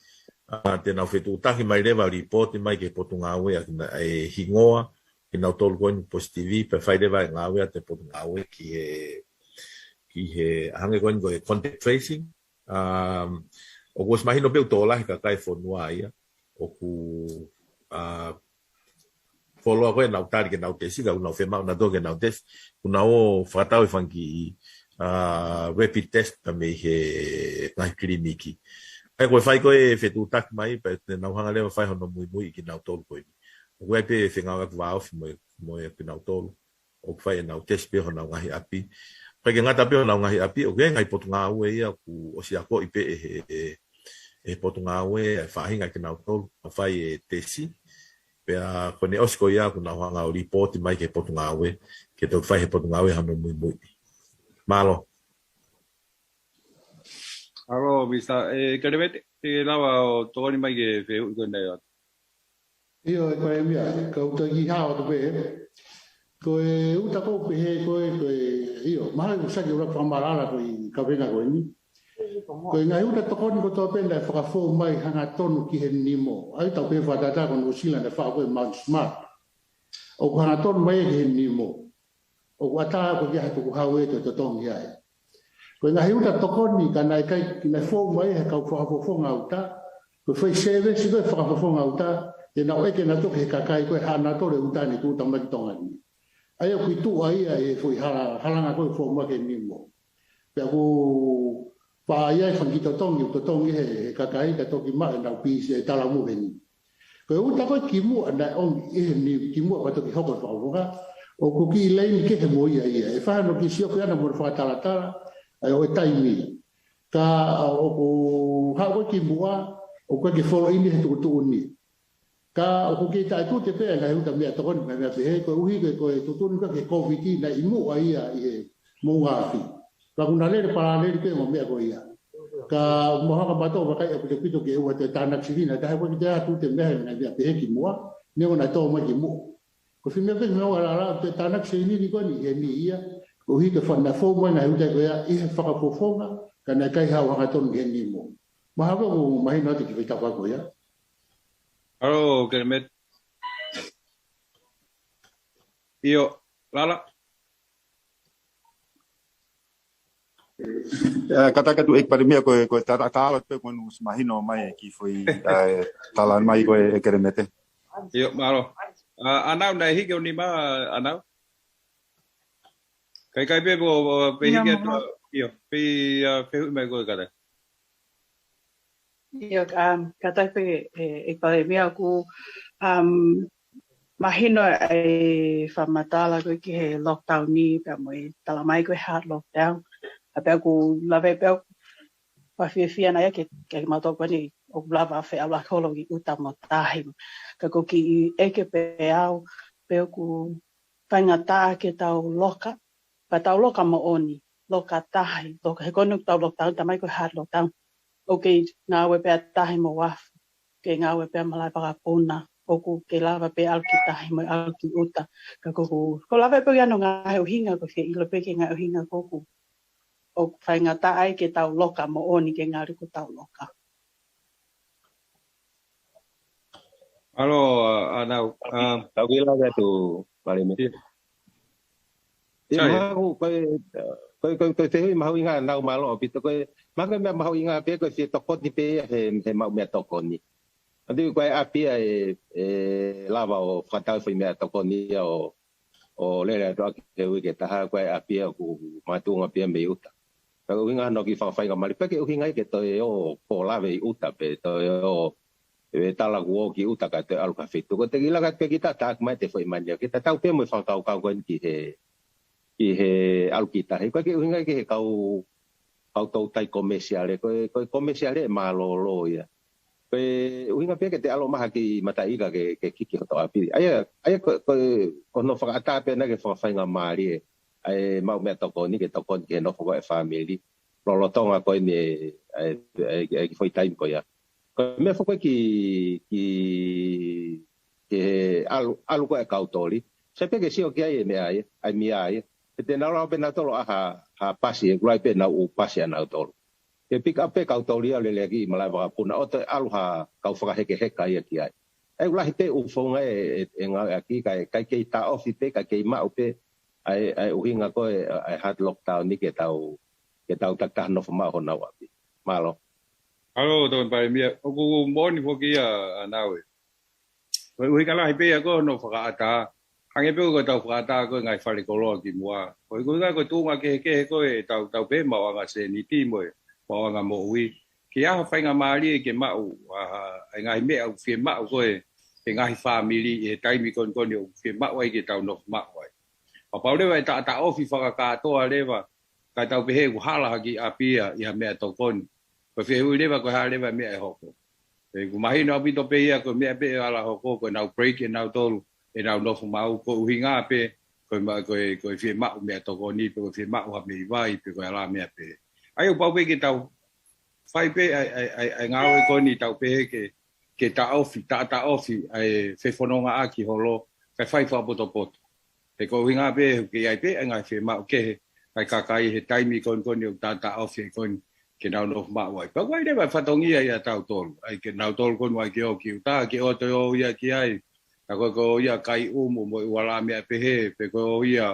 te nau whetu utahi mai rewa report mai ke potu ngā we e hingoa, ki nau tōru koin positivi, pe whai rewa e ngā we te potu ngā we ki he hange koin ko e contact tracing. O kuas mahino peu tōlahi ka kai whonua ia. O ku follow ko na utari ke na utesi ga na fema na doge na utesi kuna o fatao fangi rapid test me he na kliniki ai ko fai ko e fetu tak mai pe na hanga le fai hono muy ki na tol ko o e pe fenga ga va of mo e ki na tol o fai na utesi pe hono ngai api pe ke ngata pe hono ngai api o ke ngai pot nga u ia ku o sia ko ipe e Potungawe e whahinga ki nau tolu whai e tesi pea kone osiko ia ku nau hanga o ripoti mai ke Potungawe ke tau whai he Potungawe hame mui mui malo alo bisa Kelemete te lawa o tōni mai ke whehu kone o Io e mia ka uta ki ha o be ko e uta ko pe he ko io ma ha sa ki ora fa marala ko ka venga ko ni ko ngai uta to ko to pe na fa fo mai hanga tonu ki he nimo ai ta pe fa data ko no sila na fa ko Mount Smart o ko hanga tonu mai he nimo o wata ko ya to ko ha we to tong ya ko ngai uta to ko ni ka nai kai ki na fo mai he ka fo ngauta ko foi seve si ko fa fo ngauta e na oe ke na toke he kakai koe hana tore utani tu tamaki tonga ni. Ai o kui tu ai e fui halanga koe fo mua ke nimo. Pea ku pa ia e whankito tongi he kakai ka toki maa e nau pisi e tala mu he ni. Koe uta koe ki mua na ongi e he ni ki mua pa toki hoko e whauroka o ku ki leini ke he mo ia ia. E whahano ki sio koe ana mo whakatala ai o e taimi. Ka o ku hao koe ki mua o koe ke wholo ini he tukutu ni. Ka o ke tai tu te pe na uta me to kon me pe ko uhi ko to tu ka ke covid na imu ai ai mo nga fi ka kuna le para le ke mo me ko ia ka mo ha ba to ba kai ko pito ke o te tana chivina da ko te tu te me na dia pe ki mo ne ona to mo ki mo ko fi me pe no ala te tana chini ni ko ni e ni ia ko hi ke fa na fo mo na uta ko ia i fa ka fo fo ka na kai ha wa ka to ni ni mo ma ha ko mai no te ki ta ko ia alo Kelemete io lala kata katu ek pandemia ko tata tala pe ko no smahino mai ki foi tala mai ko e Kelemete io malo anau na hige ni ma anau kai pe bo pe hige io pe mai ko kada Io kata pe e pandemia ku mahino e whamatala ko ki he lockdown ni pe mo tala mai ko hard lockdown a pe ku lave pe pa fia na ke mato ko ni o lava fe ala kolo ki uta mo tahim ka ko ki e ke pe au pe ku panga ta ke tau loka pa tau loka mo oni loka tahi loka he kono tau lockdown ta mai ko hard lockdown Okay, ngā we pēr tahi mo wafu, ke ngā we pēr malai paka puna, oku ke lava pēr alki tahi mo alki uta, ka koku, ko lava pēr iano ngā heo hinga, ko ke ilo pēr ke ngā heo hinga koku, o whai ngā taai ke tau loka mo oni ke ngā riku tau loka. alo anau tau ki la tu pare me ko te hui mau inga nau malo pito ko maka me mau inga pe ko si toko ni pe he mau me toko ni andi ko api e lava o fatal foi me toko ni o le to ke wi ke ta ko api ku matunga pe me uta ko inga no ki fa fa mali pe ke inga ke to o po lave uta pe to o e tala ku ki uta ka te al ka fitu ko te gila ka pe kita tak mai te foi manja kita tau pe mo fa kau ki he alkita he ko ke hinga ke kau tau tai komersiale ko komersiale malolo ya ko hinga pe ke te alo maha ki mata ika ke kiki to api ai ko no fa ata pe na ke fa nga mari ai mau me to ko ni ke to ko ke no fa family lo tonga ko ni ai foi time ko ya ko me fa ko ki alu ko kautori sepe ke sio ki ai me ai mi ai te na ra pe na tolo ha pasi rai pe na u pasi na tolo e pick up pe ka tolo le le ki mala va puna o te alu ha ka fa he ka ia ki ai e la te u fonga e nga aki ka ta ofi pe ka ke ma pe ai u hinga ko ai hard lockdown ni ke tau ta no fa ho na wa pi malo alo don pa mi o ku mo ni fo ki nawe we ka la pe ko no fa ata Hange pe ko tau whakata ko ngai whare koloa ki mua. Ko ko tūnga ke ko e tau pe mawanga se ni ti moe. Mawanga mo ui. Ki aha whainga maari e ke mau. Ngai mea u whi mau ko e ngai whamiri e taimi kon e u whi mau ai ke tau no mau ai. Pau lewa e ta ofi whakakatoa lewa. Kai tau pe he ku hala ki apia i ha mea tau koni. Ko ko fe hui leva ko ha leva me hoko e ku mai no bito pe ia ko me pe ala hoko ko na break and out tolu e na no mau ko hinga pe ko ma ko fe ma me to ko ni ko fe ma wa me vai pe ko ala me pe ai o pau pe ki tau fai pe ai ngau ko ni tau pe ke ta ofi ai fe fononga aki holo kai fai fa poto te ko hinga pe ke ai pe ngai fe ma ke kai kakai he taimi kon ni ta ofi kon ke nau no ma wai pa wai de ba fatongi ai tau tol ai ke nau tol kon wai ke o ki ta ke o to ia ki ai ta ko ia kai mo wala me pe he pe ko ia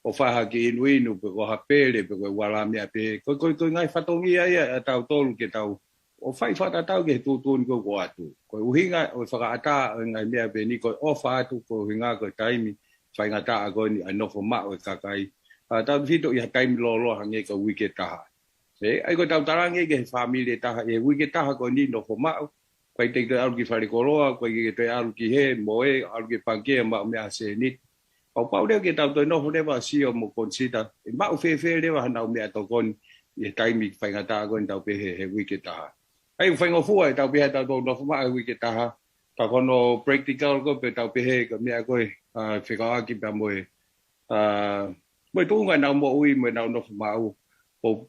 o fa ha ki inuinu pe ko ha pele pe ko wala me pe ko ngai fatongi ai tau tol ke tau o fai fa tau ke tu ko atu ko uhinga o fa ata ngai me pe ni ko o fa tu ko hinga ko taimi fai ngata ko ni no fo ma o kakai ta vito ia taimi lo hange ko wiki ta ai ko tau tarange ke family ta e wiki ta ko ni no fo ma ko te te al ki fari koroa ko te al ki he moe al ki panke ma me ase ni o pau de ke tau to no ho de ba si o mo consider ma o fe de ba na me to kon e taimi fai ngata ko tau pe he wiki ta ai fai ngo fu ai tau pe tau no fo ma wiki ta ta ko no practical ko pe tau pe he ko me ko fe ka ki pa moe mo tu ngai na mo ui mo na no fo ma o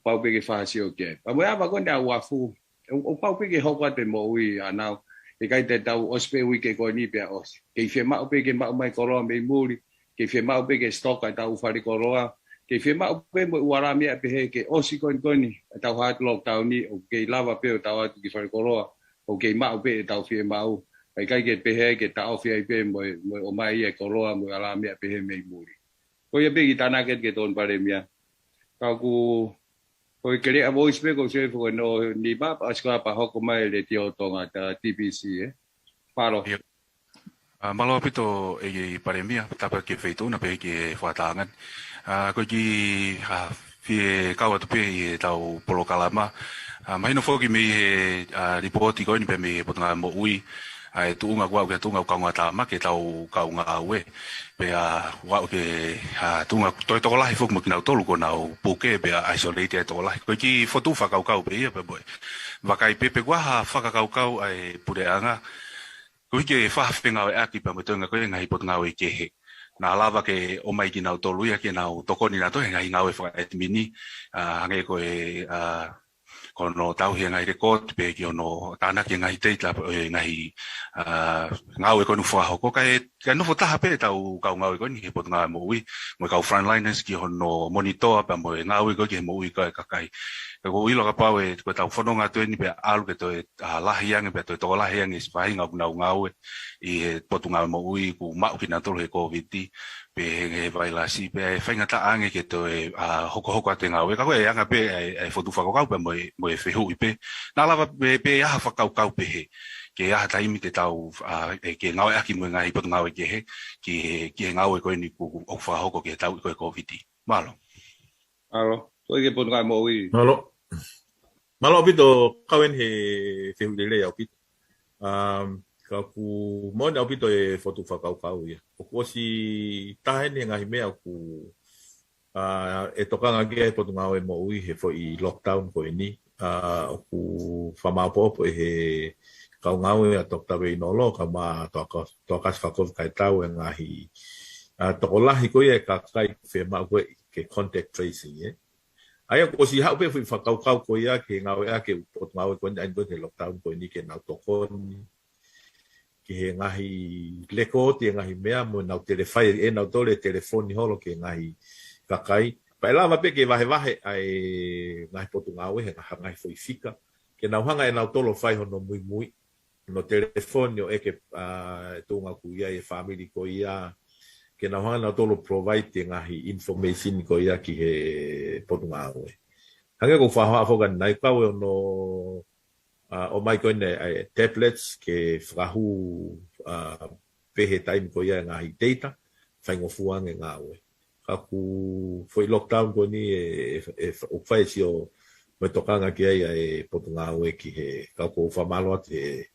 pau pe ke fa si o ke pa mo ba ko na wa fu o pau pe ke ho ka te mo ui ana e kai te tau ospe ui ke ko ni pe os ke fe ma pe ke ma mai ko ro me muri ke fe ma pe ke stock ai tau fari ko roa ke fe ma pe mo wara mi pe he ke osi ko ni tau hat lockdown ni o ke lava pe tau at ki fari ko roa o ke ma pe tau fe ma o ai kai ke pe he ke tau fe pe mo o mai e ko roa mo ala mi pe he me muri ko ye pe ki tana ke ton pare mia ka ku ko kere a voice pe ko se fo no ni ba aska pa ho ko mai le tio tonga ta TPC paro malo pito e pare mia ta pa ke feito na pe ke fatangan ko ki fi ka wa pe tau polo kalama mai no fo ki me report ko ni pe me potanga mo ui ai tunga kwa ke tunga ka ngata ma ke tau ka nga we pe wa ke tunga to la fo mo kina tolu ko na po ke pe isolate to la ko ki fotu fa ka pe pe boy va kai pe kwa ha fa ka ai pure anga ko ke fa finga a ki pa mo tunga ko ngai pot nga we ke na lava ke o mai kina tolu ya ke na to ko ni na to ngai nga we fa mini ngai ko kono tau hi ngai record pe ki ono tana ki ngai te tla ngai ngau ko nu fa ho ko kai ka no fota pe tau ka ngau ko ni pot nga mo wi mo ka frontliners ki ono monitor pa mo ngau ko ki mo wi ka kai ko ilo ka pa we ko tau fono nga to ni pe alu ke to la hiang pe to la hiang is pa ngau ngau i pot nga mo wi ku ma ki na to le covid pe nge vai la si pe fa ngata ange ke to hoko te ngau ka ko e anga pe e fotu fa ko ka pe mo e fe hu pe na lava pe ya fa ka pe he ke ya ta imi te tau ke ngau aki mo ngai pot ngau ke he ki ngau ko ni ku o fa hoko ke tau ko covid malo to ke pot ngau mo wi malo pito kawen he fe hu le ya pito ka ku mo na pito e fotu fa ka ya ko si tahen ngai me ku e toka ngage pot ngau mo wi he fo I lockdown ko ni ku famapo po he ka ngau e tokta we no lo ka ma to ka fa ko kai tau ngahi to la hi ko ye ka kai fe ma ko ke contact tracing ye ai ko si ha pe fa ka ko ya ke ngau ya ke pot ngau ko ni ko ke lockdown ko ni ke na to ko ke ngahi leko te ngahi mea mo na telefai e na tole telefoni holo ke ngahi kakai pa lava pe ke vahe ai ngai potu ngau he ngai foi fika ke na hanga e na tolo fai hono mui no telefoni o e ke tunga ku ia e family ko ia ke na hanga na tolo provide te ngahi information ko ia ki he potu ngau hanga ko fa fo gan nai ka no o mai ko ne tablets ke frahu pe he time ko ia ngahi data fai ngo fuang ngau aku foi lockdown ko ni o fai si o me tokanga ki ai e potunga o ki he ka ko fa malo te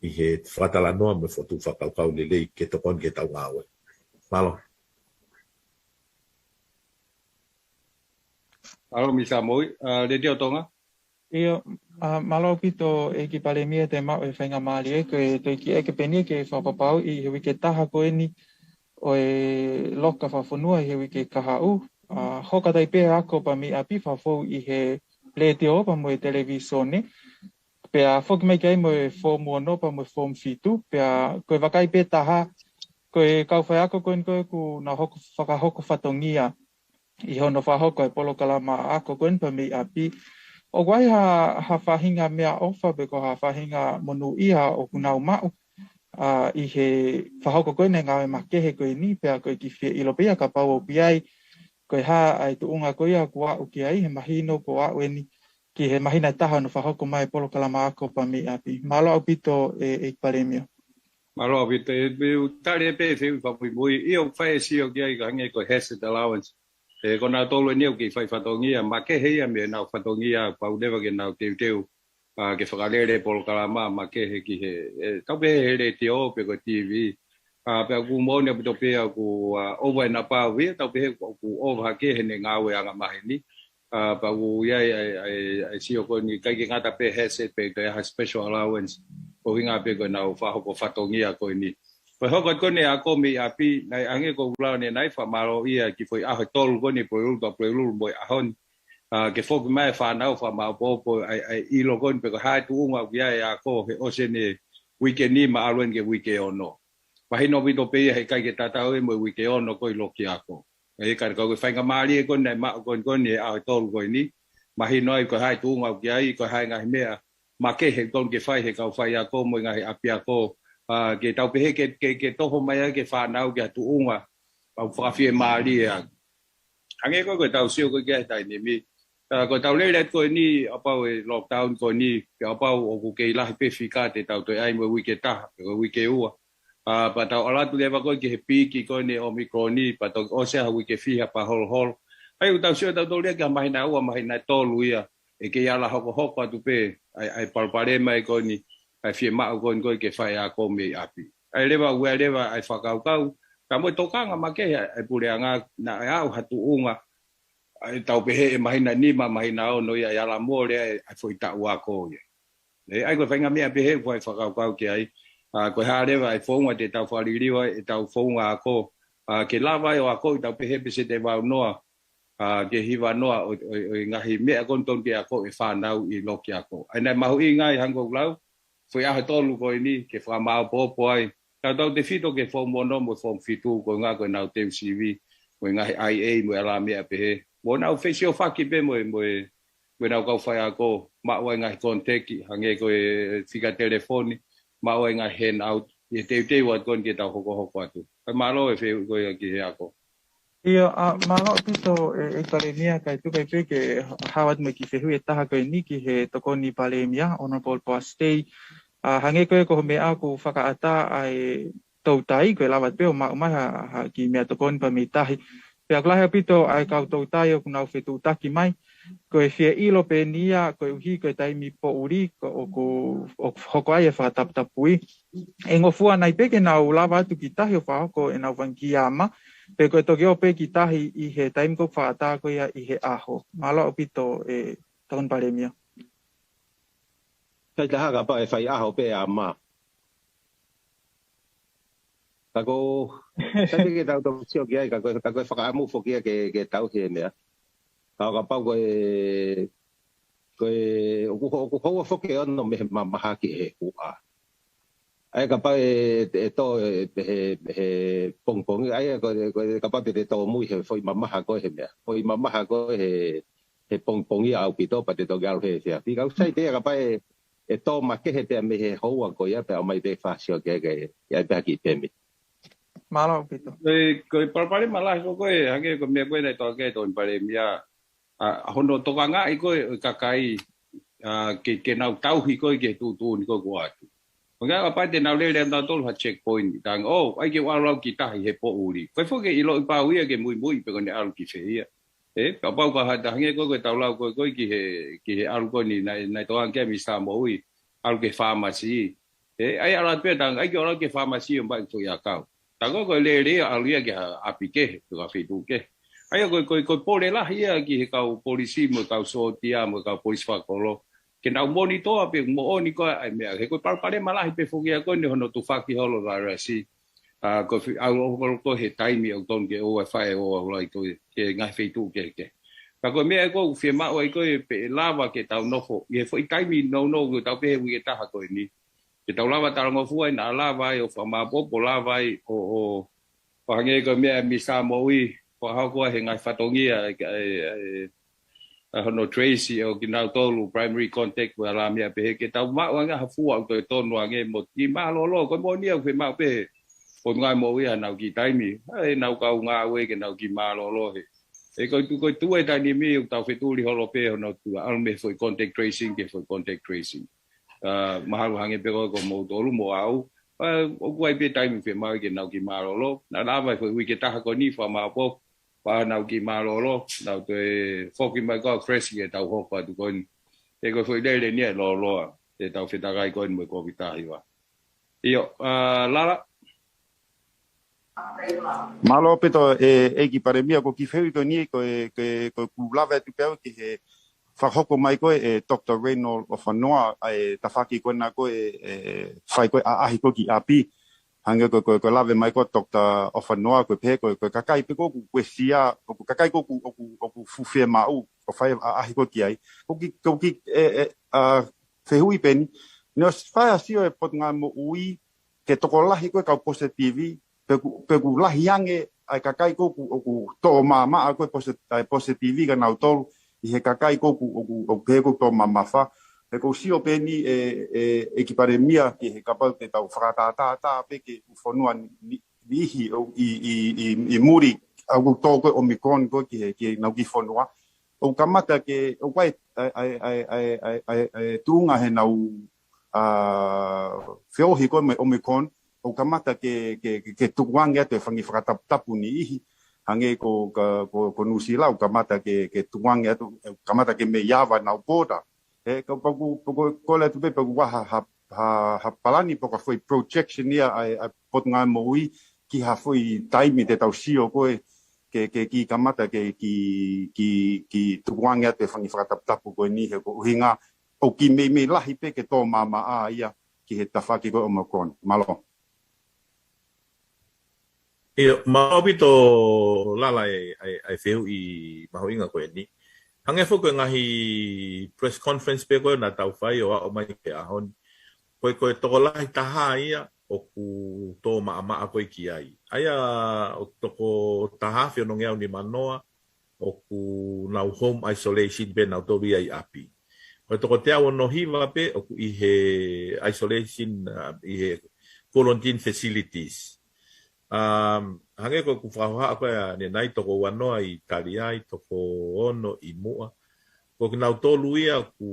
I he fatala no me fotu fa ka le ke to kon ke ta ngau malo alo misa moi le dio tonga Io malo pito e ki pale mia te mau e whainga maari e koe te ki eke penia ke whapapau i hewi ke taha koe ni o e loka whawhanua i hewi ke kahau. Hoka tai pēr ako pa mi api whawhau i he le te opa mo e televisone. Pea whoki mai kai mo e form 1 opa mo e form 2. Pea koe wakai pē taha koe kauwhai ako koe koe ku na hoko whakahoko whatongia i hono whahoko e polo kalama ako koe pa mi api. O wai ha whahinga mea ofa be ko ha whahinga monu ia o kunau mau i he whahoko koe ne ngāwe makehe koe ni pea koe ki whia ilopea ka pau o piai koe ha ai tu unga koe a kua o ki ai he mahino ko a weni ki he mahina taha no whahoko mai polo kalama ako pa mi api. Malo au pito e paremio. Malo au pito e tari e pe whiu papi mui i o whae si o ki ai ka hange koe hazard allowance. E kona tolo ni o ki whai whatongia, ma ke heia me nau whatongia pau newa ke nau teu ke whakalere polo kalama ma ke he ki he tau pe he re te o pe ko TV pe ku mone pito pe ku over na pa we tau pe ku over ke he ne ngawe anga mahi ni pa ku ia ai si o ko ni kai ki ngata pe headset pe te ha special allowance o hinga pe ko nau whahoko whatongia ko ni. Poi hoko ko ne ako mi api nai ange ko ula ne nai fa maro ia ki foi a tol ko ni po ulu boy ahon ke fok mai fa nau fa ma po ai I lo kon pe ko ha tu unga ia ya ko he o se ne weekend ni ma alwen ke weekend ono. Pa hino vi do pe he kai ke tata o mo weekend ono ko I lo ki ako. E ka ko fa nga mari ko ne ma ko ni a tol ko ni ma hino ko ha tu unga ia ko ha nga me ma ke he kon ke fa he ka fa ya ko mo nga he api ako ke tau pehe ke toho mai ke whanau ke atu unga au whakawhie maari a. Ange ko tau sio ko ke tai ni mi. Ko tau lele ko ni apau e lockdown ko ni ke apau o ku ke ilahi pe whika te tau toi ai mo wike taha, ko wike ua. Pa tau alatu lewa ko ke he piki ko ni omikron ni pa tau o sea wike whiha pa hol hol. Ai u tau sio tau tau lele ke mahina ua mahina tolu ia e ke ala hoko hoko atu pe ai palpare mai ko ni. Ai fie mau ko ke whai a ko me api. Ai lewa ua lewa ai whakaukau. Ka mo tokanga make ai pureanga na au hatu unga. Ai tau pehe e mahina ni ma mahina o no ia ala mo le ai foi ta ua ko ye. Le ai ko whainga mea pehe ko ai whakaukau ke ai. Ko ha lewa ai fonga te tau whaririwa e tau fonga ako. Ke lava o ako tau pehe pese te wau noa. Ke hiwa noa o ngahi mea konton ke ako e whanau I loki ako. Ai nei mahu I ngai hango lau. Foi a tolu ko ni ke fa ma popo ai ka tau te fito ke form 1 mo form 2 ko nga ko na te CV ko nga IA mo ala me pe mo na official faki pe mo na ko fa ko ma wa nga contact hange ko fika telefoni ma wa nga hand out e te wa kon ke ta hoko atu ma lo e fe ko ki ako. Ia malo pito e palemia kai tu kai pe ke hawat me ki fehu e taha ko ni ki he toko ni palemia honorable postay hange koe ko me aku whakaata ai tautai koe lawat peo ma ha ki mea tokon pa me tahi. Pea klahe pito ai kau tautai o kunau whetu taki mai. Koe whia ilo pe nia koe uhi koe taimi po uri o hoko ai e whakataputapui. E ngofua nai peke nau lawa atu ki tahi o whahoko e nau wanki ama. Pe koe toki o pe ki tahi I he taimi ko whakata koe I he aho. Malo o pito e tokon paremia. Kai taha ka pa e whai aho pe a ma. Kako, kai ke tau tau sio ki ai, kako whakaamu whokia ke tau he mea. Kao ka pau koe oku hoa whoke ono me maha ki he hua. Ai ka pau e to he pongpong, ai ka pau te to mui he foi mamaha koe he mea. Foi mamaha koe he pongpongi au pito pa te to galo he sea. Tika usai te ka pau e to make he te me he hoa ko ia pe o mai te fasio ke ia pe ki temi malo pito ko palpare malah ko hange ko me ko nei to ke to pare mia hono to nga I ko kakai ke nau tau hi ko ke tu ni ko atu nga pa te nau le na to ha checkpoint tang ai ke wa lo ki ta he po uri ko fo ke I lo pa wi ke mui pe ko ne al ki fe ia ka pau ka ha hange ko tau lau ko ki he al ko ni nai to ang ke mi sa mo ui al ke pharmacy ai ala pe tang ai ke ala ke pharmacy ba to ya ka ta ko le al ia ke apike to ka fe tu ke ai ko po le la ia ki he ka polisi mo ka so tia mo ka polis fa ko lo ke na monitor pe mo oni ko ai me he ko pare mala pe fogia ko ni hono tu faki holo la si ko ko he time o ton ke o fa o lai ko ke ngai fe tu ke ka ko me ko fe ma o ko pe lava ke tau no fo ye fo time no ko tau pe wi ta ha ko ni ke tau lava ta ngo fu ai na lava o fa ma po lava o hange ko me mi sa mo wi ko ha ko he ngai fa tongi hono Tracy o kinau tolu primary contact wala mia pe ke tau ma wanga hafu au to tonu ange mo ki ma lo ko mo ni fe ma pe o ngai mo wi ana ki taimi ai nau ka nga we ke nau ki ma lo he ko tu e tani mi u tau fe tu li holo pe hono tu al me foi contact tracing ke foi contact tracing ma ha hange pe ko mo tolu mo au o ko ai pe taimi fe ma ke nau ki ma lo na la vai foi wi ke ta ko ni fa ma po pa nau ki malolo nau te foki mai ko fresh ke tau ho pa tu kon e ko foi dele ni lo te tau fita kai kon mo ko vita iwa io lala malo peto e ki pare mia ko ki feu to ni ko ku lava tu pe ki he fa hoko mai ko Dr. Reynolds of Noa e tafaki ko na ko fai ko a hi ko ki api hanga ko lave mai ko Dr. of Noa ko pe ko kakai pe ko sia ko kakai ko fu fe ma u ko fai a hi ko ki ai ko ki fe hui pen no fai asio e pot nga mo ui ke to ko lahi ko ka positivi pe ku lahi ange ai kakai ko to mama ko positivi ga na to i he kakai ko pe ko to mama fa e ko sio peni ki pare mia ki he kapal te tau frata pe ke fonua nihi i muri au to ko omicron ko ki na ki fonua o kamata ke o kai ai tunga he nau feo hi ko me omicron o kamata ke tuwanga te fangi frata tapu ni ihi hange ko nusila o kamata ke tuwanga kamata ke me yava na boda ko ko le tu pe ha palani po ko foi projection ia ai pot nga moi ki ha foi time te tau sio ko ke ki kamata ke ki tuanga te fangi frata tapu ko ni ko hinga o ki me lahi pe ke to mama a ia ki he tafaki ko omicron malo bito lala ai feu i mahoinga ko ni hange foko ngahi press conference pe ko na tau fai o mai ke ahon ko to la taha ia o ku to ma ko ki ai aya o to ko taha fe no ngau ni manoa o ku na home isolation be na to bi ai api ko to ko te o no hiva pe o ku i he isolation i he quarantine facilities hange ko ku faha ko ne nai to ko wano ai Italia to ko ono i mua ko na to luia ku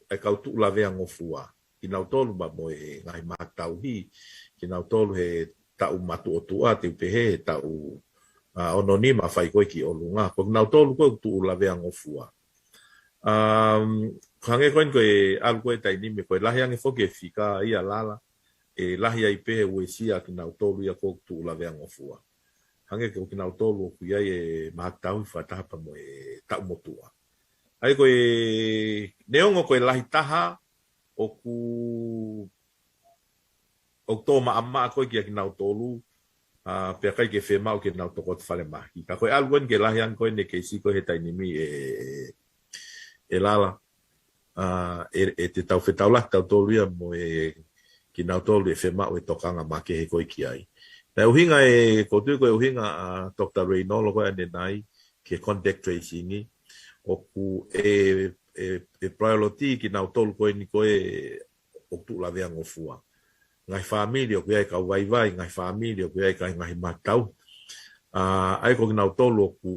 e ka tu la ve ngofua ki na to lu ba mo e ngai matau hi ki na to he ta u matu o tua te pe he ta u ono ni ma fai ko ki o lunga ko na to lu ko tu la ve ngofua hange ko e algo e tai ni me ko la yang fo ke fika ia lala e lahi ai pe o sia ki na tolu ia ko tu la veang ofua hange ko ki na tolu ku ia e matau fa ta pa mo e ta motua ai ko e neongo ko lahi taha o ku o to ma amma ko ki na tolu pe kai ke fe ma o ki na to ko fale ma ki ka ko algo ke lahi an ko ne ke si ko he tai ni mi e lala te tau fe tau la tau tolu ia mo e ki na tolu e fema o e tokanga make he koi ki ai. Na uhinga e kotu ko uhinga Dr. Reynolds ko ane nai ke contact tracing o ku e priority ki na tolu ko ni ko e o tu la vea ngofua. Ngai familia ko ai ka vai ngai familia ko ai ka ngai matau. Ai ko na tolu ku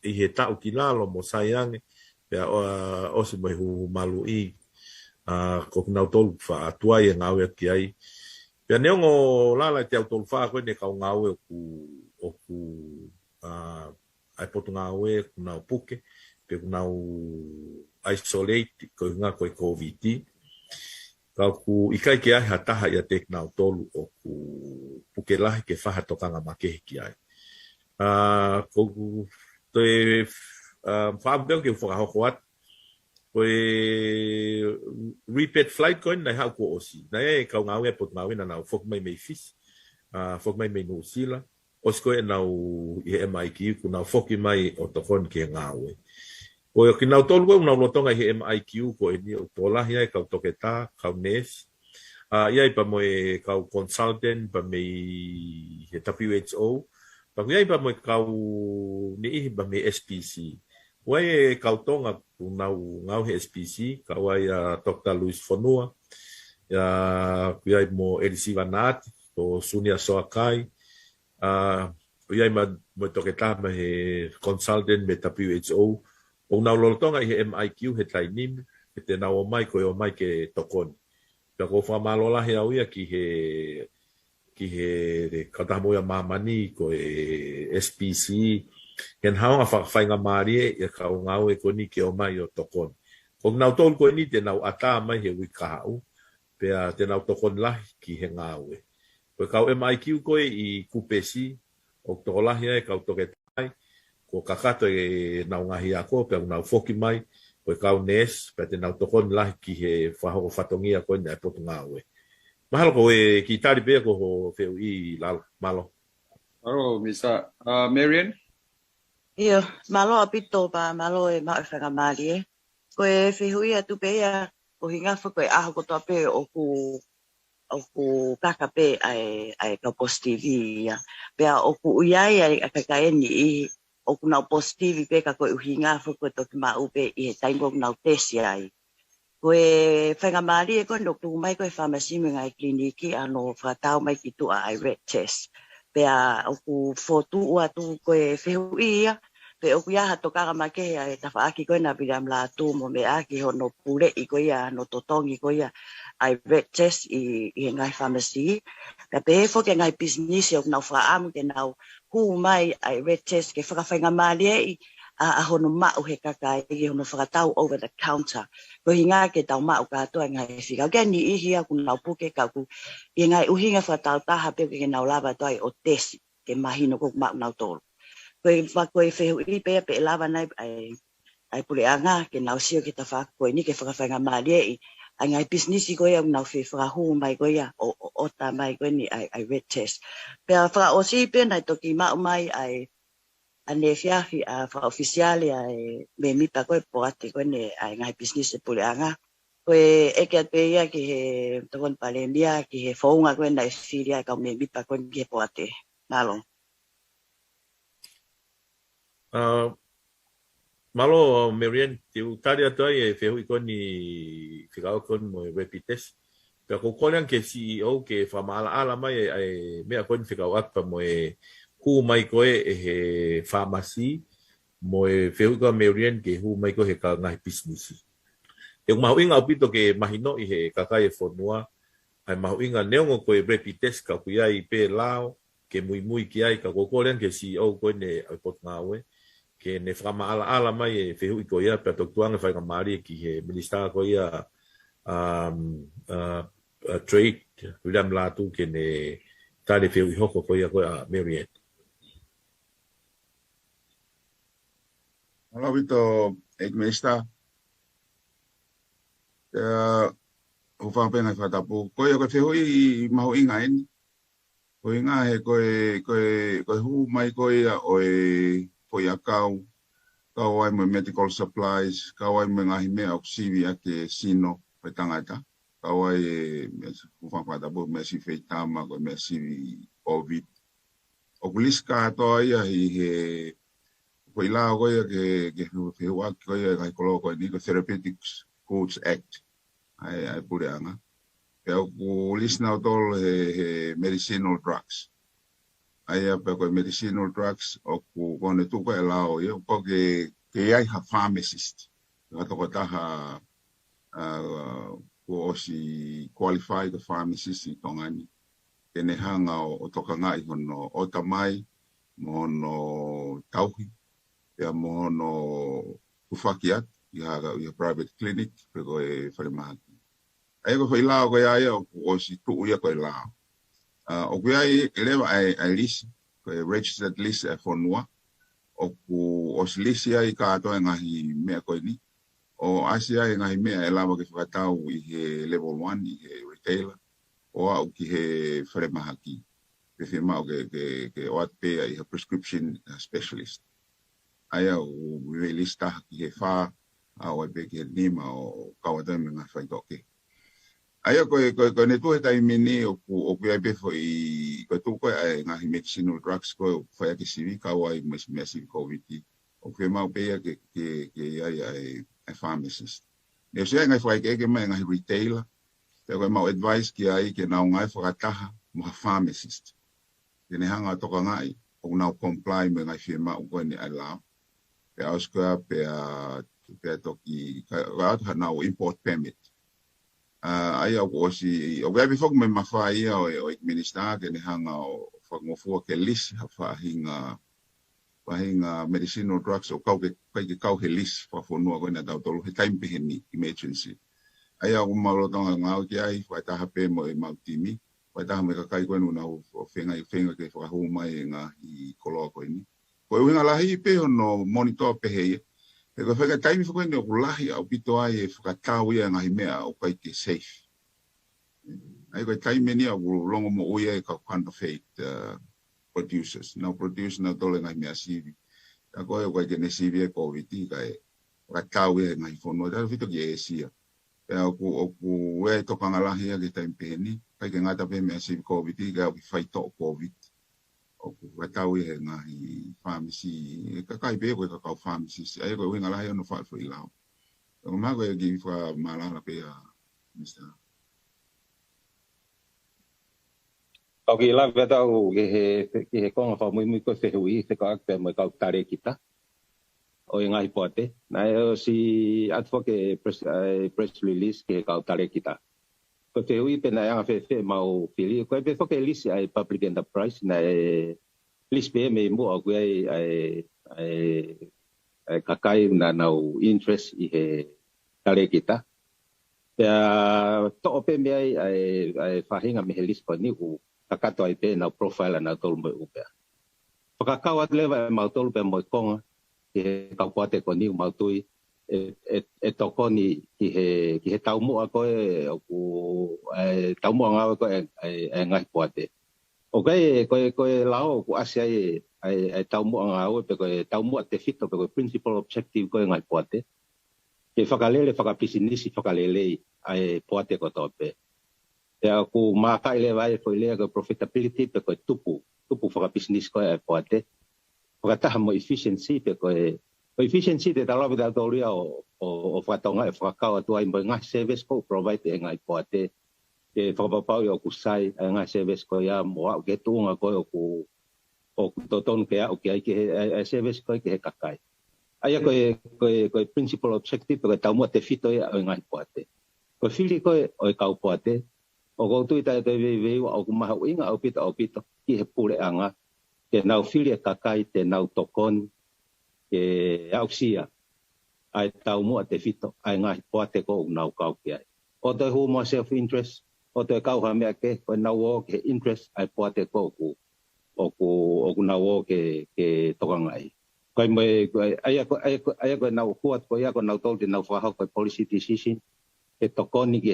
i he tau ki lalo mo sayang pe o se mai hu malu i ko na tolu fa tua e ngau e ki ai pe neongo lala te tolu fa ko ne ka ngau e ku ai potu ngau e ku na puke pe ku na isolate ko nga ko covid ka ku ikai ki ai hata ya te na tolu o ku puke la ke fa to kanga make ki ai ko te fa bel ke fo ha hoat repeat flight ko na ha ko osi na ka ngawe pot ngawe na fok mai fish fok mai no sila osko na MIQ ku na fok mai otokon ke ngawe o ki na tol ko na lotonga MIQ ko ni tola ia ka toketa ka nes ia pa mo ka consultant pa me WHO pa ia pa mo ka ni ba me SPC Wai kautonga ngau SPC kawai Dr. Luis Fonua kuai mo Elisi Vanat o Sunia Soakai kuai mo toketa me consultant me WHO o nau lolotonga i MIQ he tainim te nau mai ko o mai ke tokon ka ko fa malola he au ia ki he katamoya mamani ko SPC Ken hao nga whakawhainga marie e ka o ngau e koni ke o mai o tokon. Kong nau tol ko ni te nau ata mai he wikahau, pea te nau tokon lahi ki he ngau e. Koe kau MIQ koe i kupesi, o toko lahi e kau toke tai, ko kakato e nau ngahi ako, pea nau foki mai, koe kau nes, pea te nau tokon lahi ki he whahoko whatongia koe ni a potu ngau e. Mahalo ko e ki tari pea ko ho wheu i malo. Aro, Misa. Marian? Ia, malo apito pa malo e ma whanga mari e. Ko e whihui atu pe ia, ko hinga whako e aho kotoa pe o ku kaka pe ai ka post TV ia. Pea o ku uiai ai a kakaeni i o ku nau post TV pe ka ko uhinga whako toki ma upe i he taingo nau tesi ai. Ko e whanga mari e ko no tu mai ko e pharmacy me ngai kliniki ano whakatau mai ki tu ai red test. Pea o ku fotu ua tu koe whihui ia, pe o ku ia hato kaka make ia e tawhaaki koe na biram la tu mo me aki hono pure i koe ia, no totongi koe ia, ai red test i ngai pharmacy. Ka pe e whoke ngai business o nau whaamu ke nau hu mai ai red test ke whakawhainga maali e a hono mau he kaka e hono whakatau over the counter. Ko hinga ke tau mau katoa ngai whika. Ke ni ihi aku nau puke ka ku i ngai uhinga whakatau taha pe ke nau lava toi o tesi ke mahino ko mau nau tolu. Ko e whehu i pe lava nai ai pureanga ke nau sio ke ta whako ni ke whakawhainga maali e ai ngai business i koe au nau whahu mai koe o ta mai koe ni ai red test. Pea whaka o si pe nai toki mau mai ai ane fiafi a officiale ai me mipa koe poate koe ne ai ngai business e pureanga koe eke at pe ia ki he tokon palemia ki he founga koe nai firia ka me mipa koe ki he poate malo malo Marian te utari atu ai e whehui koni whikao koni mo repites pea ko konean ke CEO ke whamaala ala mai ai mea koni whikao akpa mo e hu mai koe e he pharmacy mo e whehui koa Marian ke hu mai koe he ka ngai business. E mahu inga upito ke mahino i he kakai e whanua ai mahu inga neongo koe repites ka kuia i pe lao ke mui ki ai ka kokorean ke CEO koe ne ai pot ngawe ke ne whamaala ala mai e whehui koe ia pia toktuanga whainga maari ki he minister koe ia trade William Latu ke ne tale whehui hoko koe ia koe a Marian. Hola, Vito, minister. O whapena whatapu. Koe o te hui mahu inga eni. Koe inga he koe hu mai koe o e poi a kau. Kau ai mo medical supplies. Kau ai mo ngahi mea o sivi ake sino pe tangata. Kau ai e whapatapu mea si wheitama koe mea sivi COVID. O kuliska atoa ia hi he koe la koe ke whewaki koe kai kolo koe ni ko Therapeutics Goods Act. Ai pureanga. Pea ku lisna o tol he medicinal drugs. Ai a pea koe medicinal drugs o ku kone tuko e lao ia ko ke ai ha pharmacist. Kato ko taha ku osi qualified pharmacist i tongani. Kene hanga o toka ngai hono o tamai mo no tauhi. Pea mo no kufakiat. Ia private clinic pe koe wharimahaki. Ai ko whailao koe aia o si tuu ia koe lao. O koe ai lewa ai lisi, koe registered lisi e whanua. O si lisi ai ka atoa ngahi mea koe ni. o asia e ngai mea e lava ke whakatau I he level 1 I he retailer o au ki he wharemahaki pe whi mau ke o atpea I he prescription specialist aia o lista ki he wha au e pe ke nima o kawatai me ngai whaitoke aia ko ne tu he taimini o ku ai pe foi ko tu ko ai ngai medicinal drugs ko foi ke sivi ka wai massive covid o ke mau pe ke ai pharmacist ne se ngai foi ke mai ngai retailer pe ko mau advice ki ai ke na ngai whakataha mo pharmacist ke ne hanga toka ngai o na comply me ngai firma o ko ni ala pe auska pe toki ka na import permit ai au osi o gabi fok me mafai o minister ke ne hanga o ngofua ke list fa hinga medicinal drugs o kau ke he list fa fonua ko na tau tolu he time pe ni emergency ai au malo tonga ngau ki ai fa ta hape mo e mautimi fa ta me ka kai ko na o fenga ke fa hu mai nga I kolo ko ni ko winga la hi pe no monitor pe he e ko whaka taimi whako ene o kulahi au pito ai e whakatau ia ngahi mea o kai ke safe. Ai koe taimi ni au longo mo uia e ka counterfeit producers. Nau produce na tole ngahi mea sivi. Ta koe o kai ke ne sivi e COVID ka e whakatau ia e ngahi whonua. Tara whito ki e sia. Pea o ku e tokanga lahi a ke taimi peheni. Kai ke ngata pe mea sivi COVID ka au ki whaito o COVID. O whatau e ngahi pharmacy ka kai be ko ka pharmacy ai ko winga la no fa fo ilao o ma ko e gi fa mala la pe mister o ki la veta o ke he konga fa muy ko se hui se ka pe mo ka tare kita o ngahi pote na si advocate press release ke ka tare kita ko te hui pe na nga fe mau pili ko pe fo ke lisi ai public enterprise na list pe me mo ko ai kakai na no interest I he tare kita ya to pe me ai fahinga me list ko ni u takato ai pe na profile na tol mo u pe pakakawat leva mau tol pe mo konga ke ka pote ko ni mau tui e toko ni ki he tau mua ko e tau mua ngā ko e ngai poate. O koe lao ku asia e tau mua ngā pe koe tau mua te fito pe koe principal objective ko e ngai poate. Ke whakalele whakapisinisi whakalele ai poate ko tope. Te ku mākai le vai ko lea ko profitability pe koe tupu whakapisinisi ko e poate. Whakataha mo efficiency pe koe o efficiency te talo vida toria o whatonga e whakau atua I mo ngai service ko provide e ngai poate e whakapapau I o kusai e ngai service ko ia mo au ke tuunga ko o toton ke au ke ai ke service ko ke he kakai. Aia koe principal objective koe tau mua te fito ia o ngai poate. Koe whili koe o kau poate o koutu I tae te veiu au kumaha uinga au pito ki he pure anga ke nau whili e kakai te nau tokon ke ausia ai tau mua te fito ai ngai poate ko nau kau ki ai o te hu mo self interest o te kau ha mea ke ko nau o ke interest ai poate ko ku nau o ke toka ngai ko mai ai ko nau kuat ko ia ko nau tol te nau fa ko policy decision e tokoni ki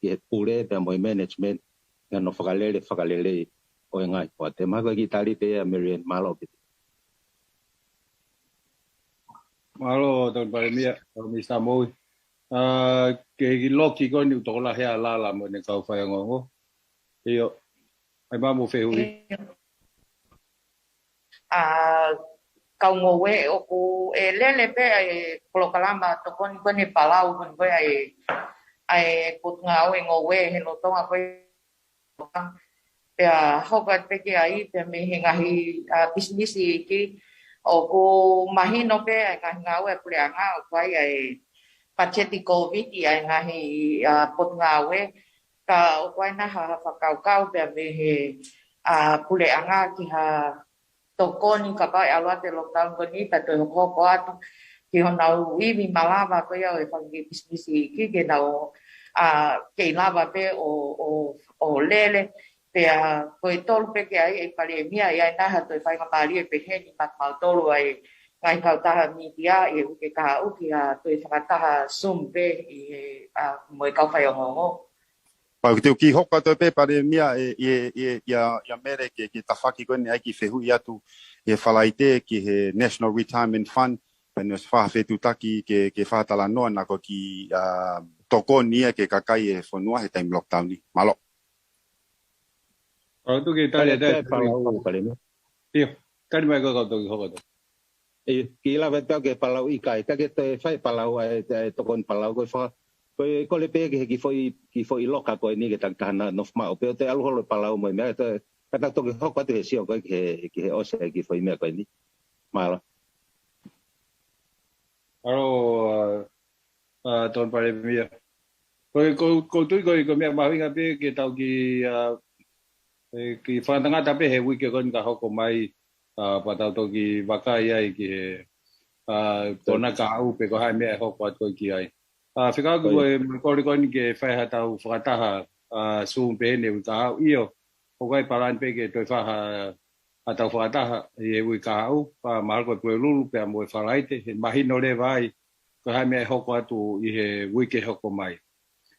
he pure pe mo management ya no whakalele o ngai poate ma ko ki tari pe Marian malo Malo ton palemia Mr. Moi. Ke loki ko ni to la hea la mo ne kau fai ngongo. Io. Ai ba mo fe hui. Kau ngowe o ku e lele pe ai polokalama to koni ko ni palau ko ai put ngau ngowe he no tonga ko pe hokat pe ke ai pe me hingahi business ki o ko mahino pe ai ngau e pule anga o kai ai pacheti covid ai ngahi put ngau e ka o kai na ha kau pe me he pule anga ki ha tokoni ka pai alwa te lockdown ko ni ta to ko atu ki hona wi malava ko ya e pangi business ki ke na ke lava pe o lele pe ko tol pe ke ai e pandemia ya na ha to pai ka mali pe he ni mat mal tolu ai ngai kautaha media e uke ka uki a toi whakataha sumpe i moe kauwhaiongongo. Pau te ki hoka toi pe pare mia ia mere ke tawhaki koe ni ai ki whehui atu e whalaite ki he National Retirement Fund pene whawhetu taki ke whatala noa na ko ki toko nia ke kakai e whanua he time lockdown ni. Malo. Pau tu ke tari e palau pare mea. Tio, kari mai kau toki hoka to. Ki la vet ke palau I kai ka ke te fai palau e tokon palau ko fa ko le pe ke ki foi loka ko ni ke tangtana no ma o pe te alu holo palau mo me te ka to ke hoka te sio ko ke o se ki foi me ko ni malo aro ton pare mia ko tu ko me ma vinga pe ke tau ki fa tanga ta pe he wi ke kon ka hoko mai pa tau to ki vakai ai ki tona ka au pe ko hai me hoko ko ki ai whika ku e kore koni ke whai hatau whakataha sūm pēne ui ka au io. O kai paran pe ke toi whaha hatau whakataha i e ui ka au. Pa mahal koe pue lulu pe a moe whalaite. He mahino le vai. Ko hai mea hoko atu i he ui ke hoko mai.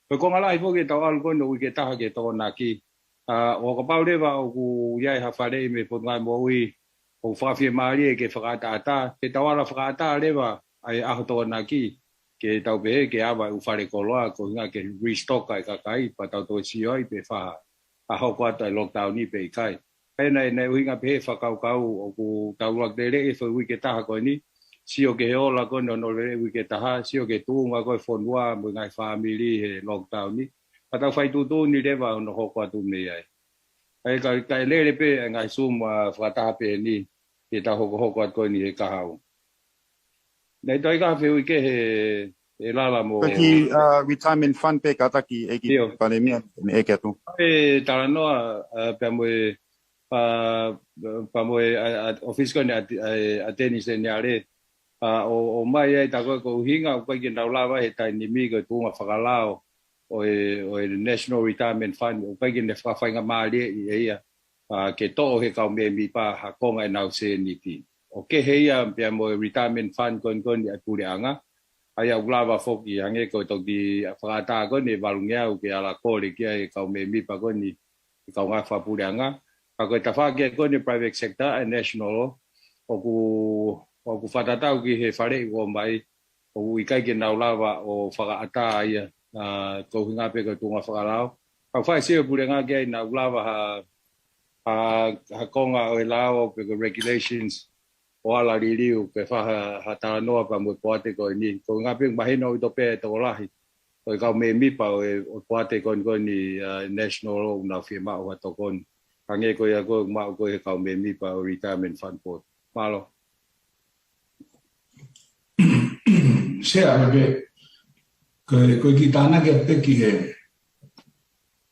Koe konga lai po ke tau alu kono ui ke taha ke tō nā ki. O ka pau lewa o ku iai hawhare i me potungai mo ui. O whawhia maari e ke whakata ata. Ke tau ala whakata lewa ai aho tō nā ki. Ke tau pe ke awa u whare koloa ko hinga ke restock ai kakai pa tau tō sio ai pe whaha a hoko ata lockdown ni pe kai pena e nei hinga pe whakau kau o ku tau lak tere e whi ke taha koe ni sio ke heola koe no le wi ke taha sio ke tūnga koe whonua mo ngai family he lockdown ni pa tau whai tūtū ni rewa no hoko atu me ai ai kai lere pe ngai suma whakataha pe ni ke tau hoko atu koe ni he kahau. Nei toi ka whiu ke he lala mo. Ki retirement fund pe kataki e ki pandemia e ke tu. E tala noa pe moe pa moe office ko ni ateni se ni ale o mai ai ta ko hinga ko ki na lava he tai ni mi ko tunga whakalao o National Retirement Fund o ko ki ne whawhainga maari i ia ke to he ka me mi pa ha konga e nau se ni ti. O ke heia pia mo retirement fund kon ni aturi anga aya ulava foki ange ko to di whakata ko ni valungia o ke ala kore ki ai ka me mi pa ko ni ka nga fa puri anga ka ko ta fa ke ko ni private sector and national o ku fatata o ki he fare ko mai o i kai ke na ulava o whakata ia ko hinga pe ko tunga whakalao ka fa se puri anga ke na ulava ha konga o lao pe regulations o ala ririu ke whaha hatara noa pa mo poate ko ni ko ngapi mahino i tope to lahi o ka me mi pa o poate ko ni national na firma o to kon kange ko ya ko ma ko ka me mi pa o retirement fund pot malo se ave ko ki tana ke pe ki he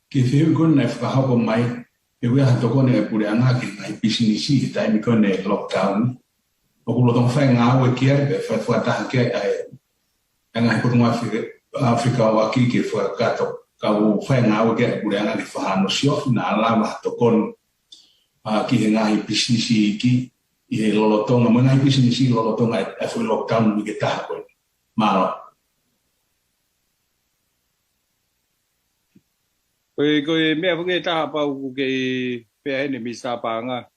ki fiu kon na fa ha ko mai e we ha to kon e pure anga ki ai business tai mi kon e lockdown o kulo tong fai ngā ue kia pe fai whataha kia e ngai putunga Afrika o aki ke whakato ka u fai ngā ue kia kure anga ni whahano sio na alama to kon ki he ngahi business ki i he lolotonga mo ngai business lolotonga e fui lockdown mi ke taha koe maro koe mea whuke taha pau ke pia hene mi sa panga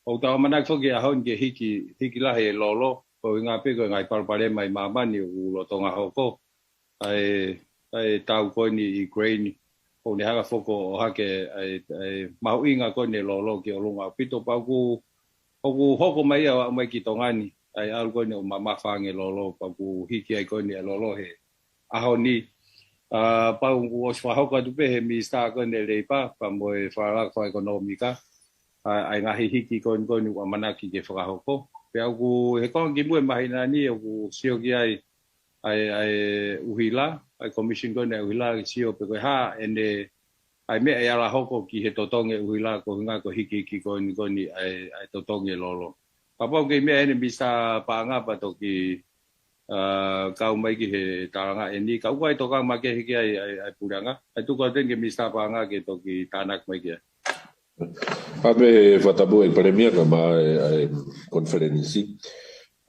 o tau manak whuke a haun ke hiki lahi e lolo ko ngā pe koe ngai parpare mai mamani o lotonga hoko ai tau koe ni i grain o ni hanga whoko o hake ai mau inga koe ni lolo ki o lunga pito pau ku hoko mai a mai ki tongani ai alu koe ni o mamawhange lolo pau ku hiki ai koe ni e lolo he aho ni pau o swahoka tupe he mi sta koe ni leipa pa moe wharak ekonomika ai ngahi hiki kon wa manaki ke whakahoko. Pea ku he kon ki mue mahina ni o ku sio ki ai uhila, ai commission kon e uhila ki sio pe koe ha ene ai me e ala hoko ki he totonge uhila ko hinga ko hiki kon ai totonge lolo. Papa ke me ene bisa paanga pa to ki kau mai ki he taranga eni kau ai tokang ma ke hiki ai puranga. Ai tu ko ten ke bisa paanga ke to ki tanak mai ki. Ame whatabu e paremia ka ma conferenci.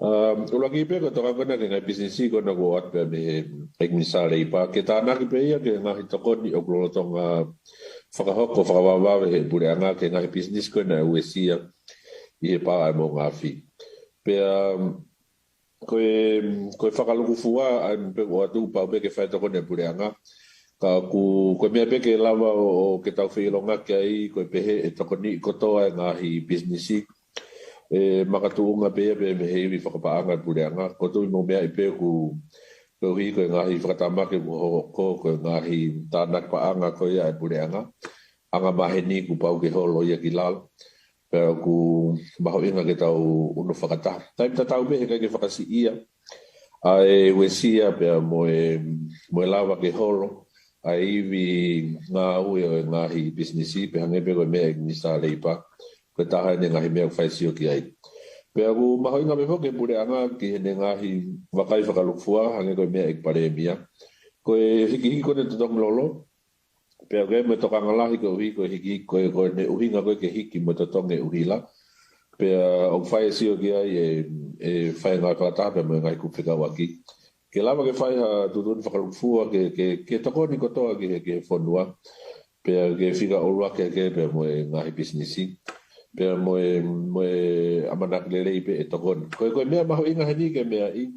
Ulangi pe ko toka kona ke ngai business ko na go at pe me misale ipa ke ta na ke pe ia ke ngai to ko ni o glo tonga whakahoko whakawawawe he pureanga ke ngai business ko na uesia i he pā ai mō ngā whi. Pea koe whakaluku fua ai pe o atu pau pe ke whaitoko ne pureanga ka koe mea pe ke lawa o ke tau whilonga ke ai koe pehe e toko ni kotoa e ngahi businessi makatuunga pe me heiwi whakapaanga pureanga koto i mō mea i pe ku hui koe ngahi whakatamake ko koe ngahi tānak paanga koe ai pureanga anga maheni ku pau ke holo ia ki lal pero ku baho inga ke tau unu whakata taim tatau pe he kai ke whakasi ia ai wesia pe moe lawa ke holo ai iwi ngā ue o ngahi businessi pe hange pe koe mea nisa leipa koe taha ne ngahi mea whaisio ki ai pe aku maho inga me hoke pureanga ki hene ngahi wakai whakalukfua hange koe mea pare mia koe hiki kone tutong lolo pe koe me toka ngalahi koe hui koe hiki koe ne uhinga koe ke hiki mo totonge uhila pe o whaisio ki ai e whai ngai whakataha pe mo ngai kupika waki ke lava ke whai ha tutun whakalukfua ke tokoni kotoa ke whonua pe ke whika orua ke pe mo ngahi businessi pe mo amanak lelei pe e tokon koe mea maho inga hani ke mea i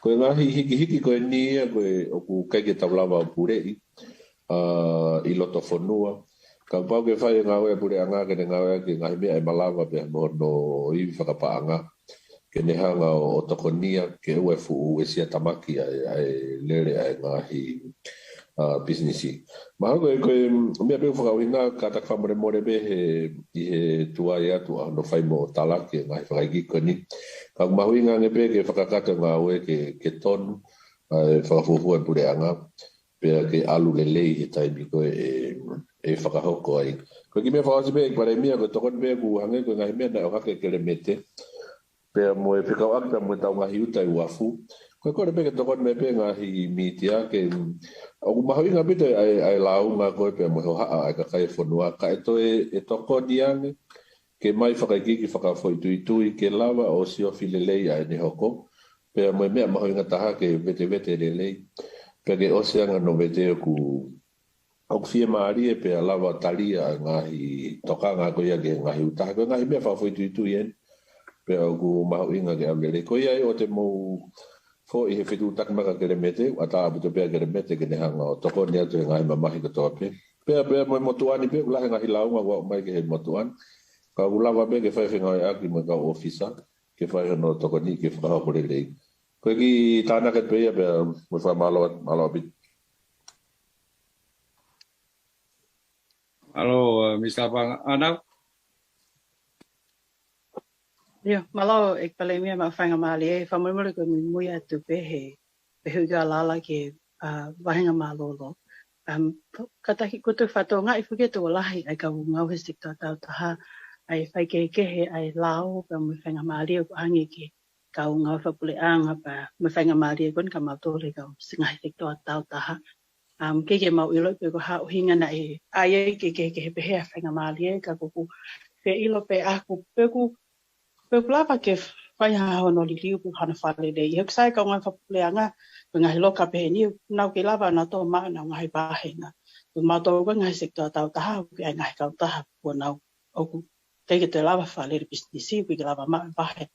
koe ngahi hiki koe nia koe oku kai ke taulawa pure i loto whonua ka pau ke whai ngawe pure anga ke ngawe ke ngahi mea e malawa pe mo no i whakapaanga ke nehanga o tokonia ke ue fu sia tamaki ai lere ai ngahi businessi. Maho koe mea peu whakawinga ka tak whamore more be i he tuai atu no whai mo tala ke ngai whakaiki koni. Ka maho inga nge pe ke whakakata ngā ue ke tonu whakafuhua pureanga pea ke alu lelei he taimi koe e whakahoko ai. Koe ki mea whakasi pe pare mea koe tokon pe ku hange koe ngai mea na o hake kele mete pea mo e whikau akta mo e tau ngahi utai uafu. Koe kore pe ke tokon me pe ngahi mitia ke o maho inga pito ai launga koe pe mo haa ai kakai whanua ka e toko diange ke mai whakaikiki whakawhoituitui ke lava o siofi lelei ai ne hoko pe mo mea maho inga taha ke vete lelei pe ke oseanga no vete ku au fie maari e pe lava talia ngahi tokanga koe ia ke ngahi utaha koe ngahi mea whakawhoituitui en pe au maho inga ke au lelei koe ai o te mo fo i he whitu takmaka kere mete, a tā aputo pēr kere mete ke nehanga o toko ni atu e ngai mamahi katoa pe. Pēr mo motuani pe, ulahe ngahi launga wa mai ke he motuani. Ka ulawa pe ke whaiwhinga e aki mo ka ofisa, ke whaiwhinga no toko ni ke whakahapore lei. Koe ki tāna ket peia pe mo wha malo apit. Alo, Mr. Pang, Anau? Ia, malo ek pale mea ma whainga maali e whamurumuri koe mui atu pehe huga lala ke wahinga malolo. Kataki kutu whato ngā i whuketu o lahi ai ka ngau he sikta tau taha ai whaike kehe ai lao pa mui whainga maali o kuhangi ke ka ngau whapule anga pa mui whainga maali e kun ka mautore ka singa he sikta tau taha. Ke mau ilo pe ko hao hinga na e ai ke pehe a whainga maali e ka kuku pe ilo pe aku peku Pekulapa ke whai haho no li liu pu hana whare rei. Hek sai ka ngai whapuleanga, pe ngahi loka pehe ni, nau ke lava na tō maa na ngahi pāhenga. Pe mātou ka ngahi sektoa tau taha, ke ai ngahi kau taha, pua nau oku. Kei ke te lava whale re businessi, ke lava maa pahe,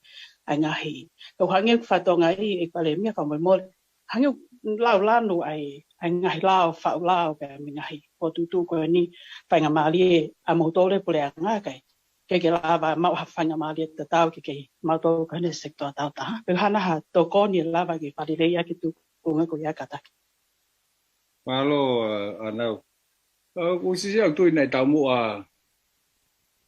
ai ngahi. Kau hange ku whatonga i e pale mea whamoi mole. Hange lau lanu ai ngahi lau, whau lau, pe ngahi potutu koe ni, whainga maali e a mautore puleanga kai. Ke lava mau hawhanga maali te tau ke mātou kane sektoa tau taha. Pe hana ha tō kōni lava ke wharirei ake tu kunga ko ia kataki. Malo, Anau. Usisi au tui nei tau mua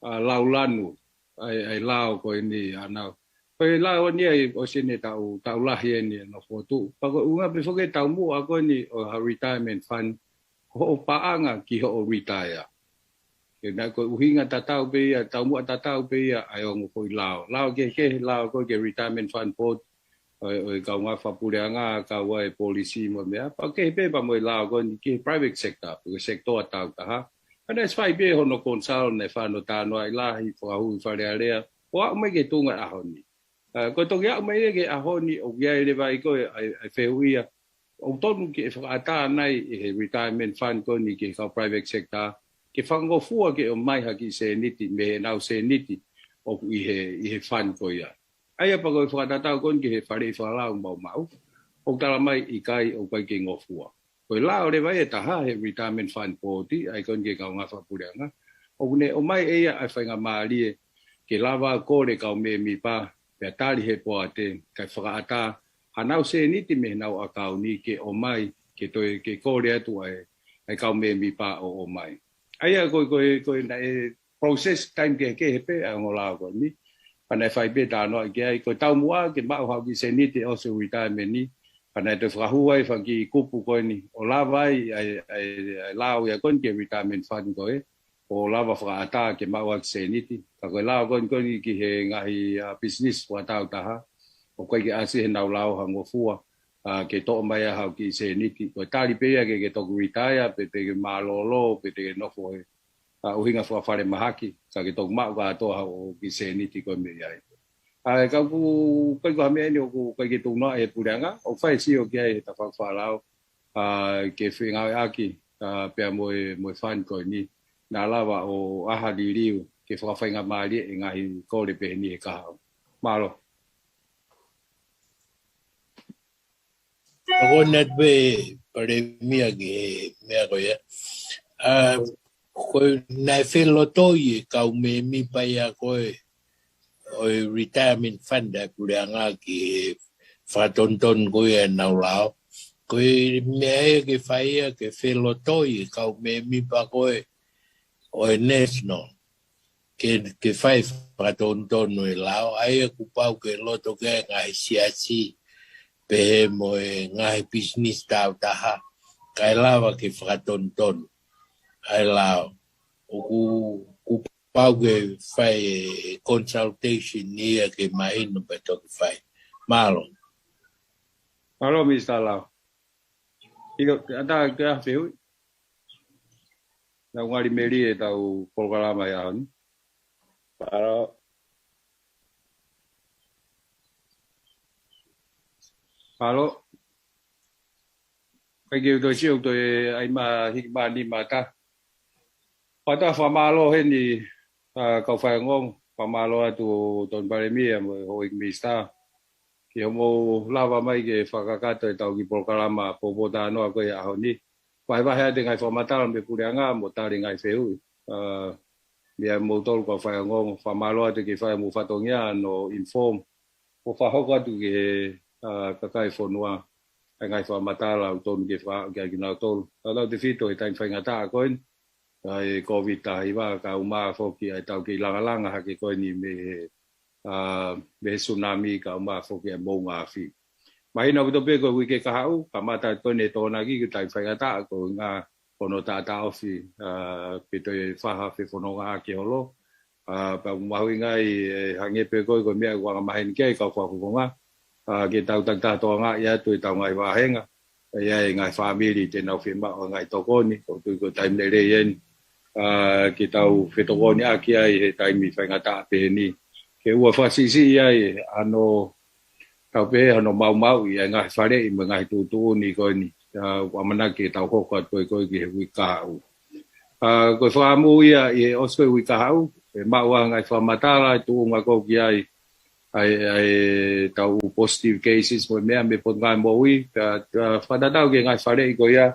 lau lanu. Ai lau koe ni, Anau. Koe lau ni ai o sini tau lahi ni no fotu. Pako unga pifoke tau mua koe ni o retirement fund. Ho paanga ki ho retire. Kena ko uhinga tatau pe ia tau mua tatau pe ia ai ongo koi lao ke lao ko ke retirement fund pot oi ka nga whapureanga ka wai policy mo mea pa ke pe pa mo lao ko ni ke private sector ko sector tau ta ana sfai pe hono consult ne fa no ta no ai la hi fo hu fa rea wa me ke tunga a honi ko to ya mai ke a ho ni o ya le vai ko ai feuia o tonu ke whakaata nei he retirement fund ko ni ke ka private sector ke whango fua ke o mai haki se niti me nau se niti o i he fund ko ia aia pa ko whakatata ko ke he whare whalau mau o tala mai i kai o kai ke ngofua ko la o le vai taha he retirement fund po ti ai kon ke ka nga whapureanga o ne o mai ia ai whainga maari ke lava ko le ka me mi pa pe tali he po ate kai whakaata hanau se niti me nau akau ni ke o mai ke toi ke kore atu ai kau me mi pa o mai aia ko na process time ke hepe a ngola ko ni pana fai be ta no ke ai ko tau mua ke ma ho ki se niti o se retirement ni pana te frahu ai fa ki kupu ko ni o lava ai lao ya kon ke retirement fund ko o lava fra ata ke ma wa se niti ka ko lao kon ni ki he ngai business wa tau ta o koe ke asi he nau lau hango fua ke to mai ha ki se niti ko tali pe ke to retire pe ke malolo pe ke no fo o hinga fo fare mahaki ka ke to ma ga to ha o ki se niti ko me ai ai ka ku ko me ni ko ke to no e puranga o fai si o ke ta fa fa lau ke finga aki pe mo fan ko ni na lava o aha di riu ke fa fa nga mali ngai ko le pe ni ka malo ako natbe paremia ge mea ko ya ko na filoto ye ka me mi pa ya ko o retirement fund da puanga ki fa ton ko ya na lao ko me ke fa ya ke filoto ye ka me mi pa ko o national ke fa fa ton no lao ai ku pa ke loto ke ngai siasi pe mo ngai business tau taha kai lava ke fratonton ai lao ku pau ke fai consultation ni ke mai no beto ke fai malo Mr. Lao iko ata ke feu na ngari meri e tau programa ya ni para Halo. Kaya do siyo do ay mahigma ni mata. Pata famalo ni kau fai ngong famalo atu ton paremi mo hoik mista. Kaya mo lava mai ke fakakato tau ki programa popota no ko ya honi. Pai va ha de ngai formatal me purianga mo tari ngai feu. Dia mo tol ko fai ngong famalo atu ki fai mo fatongia no inform. O fa hoka tu ke kakai fonua ngai fa matala ton ke fa ke na tol ala de fito e tain fa ngata koin ai covid ta iba ka uma fo ki ai tau ki langa ha ke koin ni me tsunami ka uma fo ki mo nga fi mai na to pe ko wi ke ka hau ka mata to ne to na ki ke tain fa ngata ko nga kono ta ofi pe to fa ha fe fono nga ke holo pa ma wi ngai hange pe ko me wa ma hen ke ka fa fu nga ke tau tak to nga ya tu tau ngai wa henga ya ngai family te na firma ngai to ko ni ko tu ko time le yen ke tau fe to ko ni aki ai he time mi fa ngata pe ni ke wa fa si ya ano tau pe ano mau ya ngai fa le i ngai tu ni ko ni wa mana ke tau ko ko ke wi ka ko fa mu ya e osko wi ka au ma wa ngai fa matala tu nga ko ki ai tau positive cases mo me pot ngai mo wi fa da tau ke ngai fa le ko ya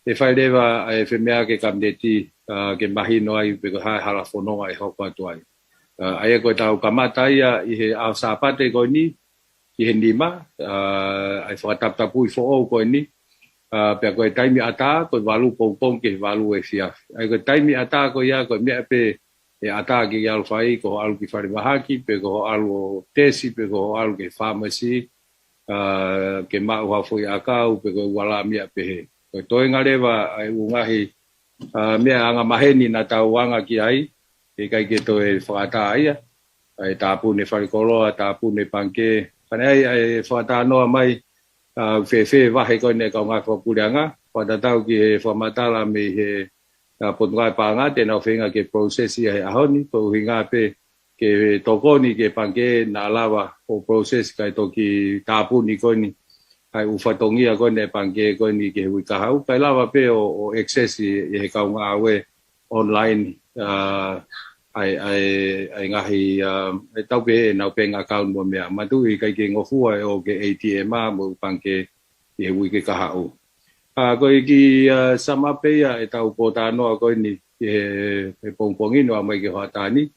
e fa le va e fe me ke kam de ti ke mahino ai pe ko ha hala fono ai ho pa tu ai ai ko tau kamata ia i he au sapate ko ni i he ndima ai fa tap tapu fo o ko ni pe ko taimi ata ko valu pong ke valu e sia ai ko taimi ata ko ya ko me pe e ata ki al fai ko al ki fari bahaki pe ko al tesi pe ko al ke pharmacy ke ma wa foi akau pe ko wala mi pe ko to ngaleva ai ungahi me anga maheni na tauanga ki ai e kai ke to e fata ai ai tapu ne fari kolo tapu ne panke panai ai fata no mai fe va he ko ne ko nga ko pulanga pada tau ki formatala me he pot ngai pa nga te na finga ke process ia ahoni ko hinga pe ke toko ni ke pange na lava o process kai toki tapu ni ko ni ai ufatongi a ko ne pange ko ni ke wi ka hau kai lava pe o access e ka nga we online ai ngahi ai tau pe na pe account mo me ma tu i kai ke ngofu o ke ATM mo pange e wi ke ka hau ko ki sama pe e tau potano ko ni e pongpongino a mai ke hatani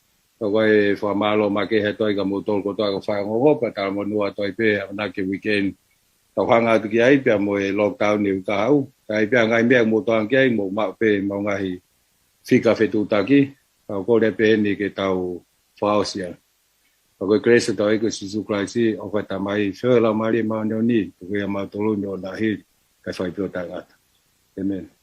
Kau famalo make hetoi ka motol ko to ka fa ngo pa ta mo no to pe na ke weekend tau hanga tu ki ai pe mo lockdown ni ka au ai pe ngai me mo to ke mo ma pe mo ngai fika fetu taki ko le pe ni ke tau fausia ko krese to ko sisu klaisi o fa ta mai fe la mari ma no ni ko ya ma to lo no da hi ka fa pe ta ga amen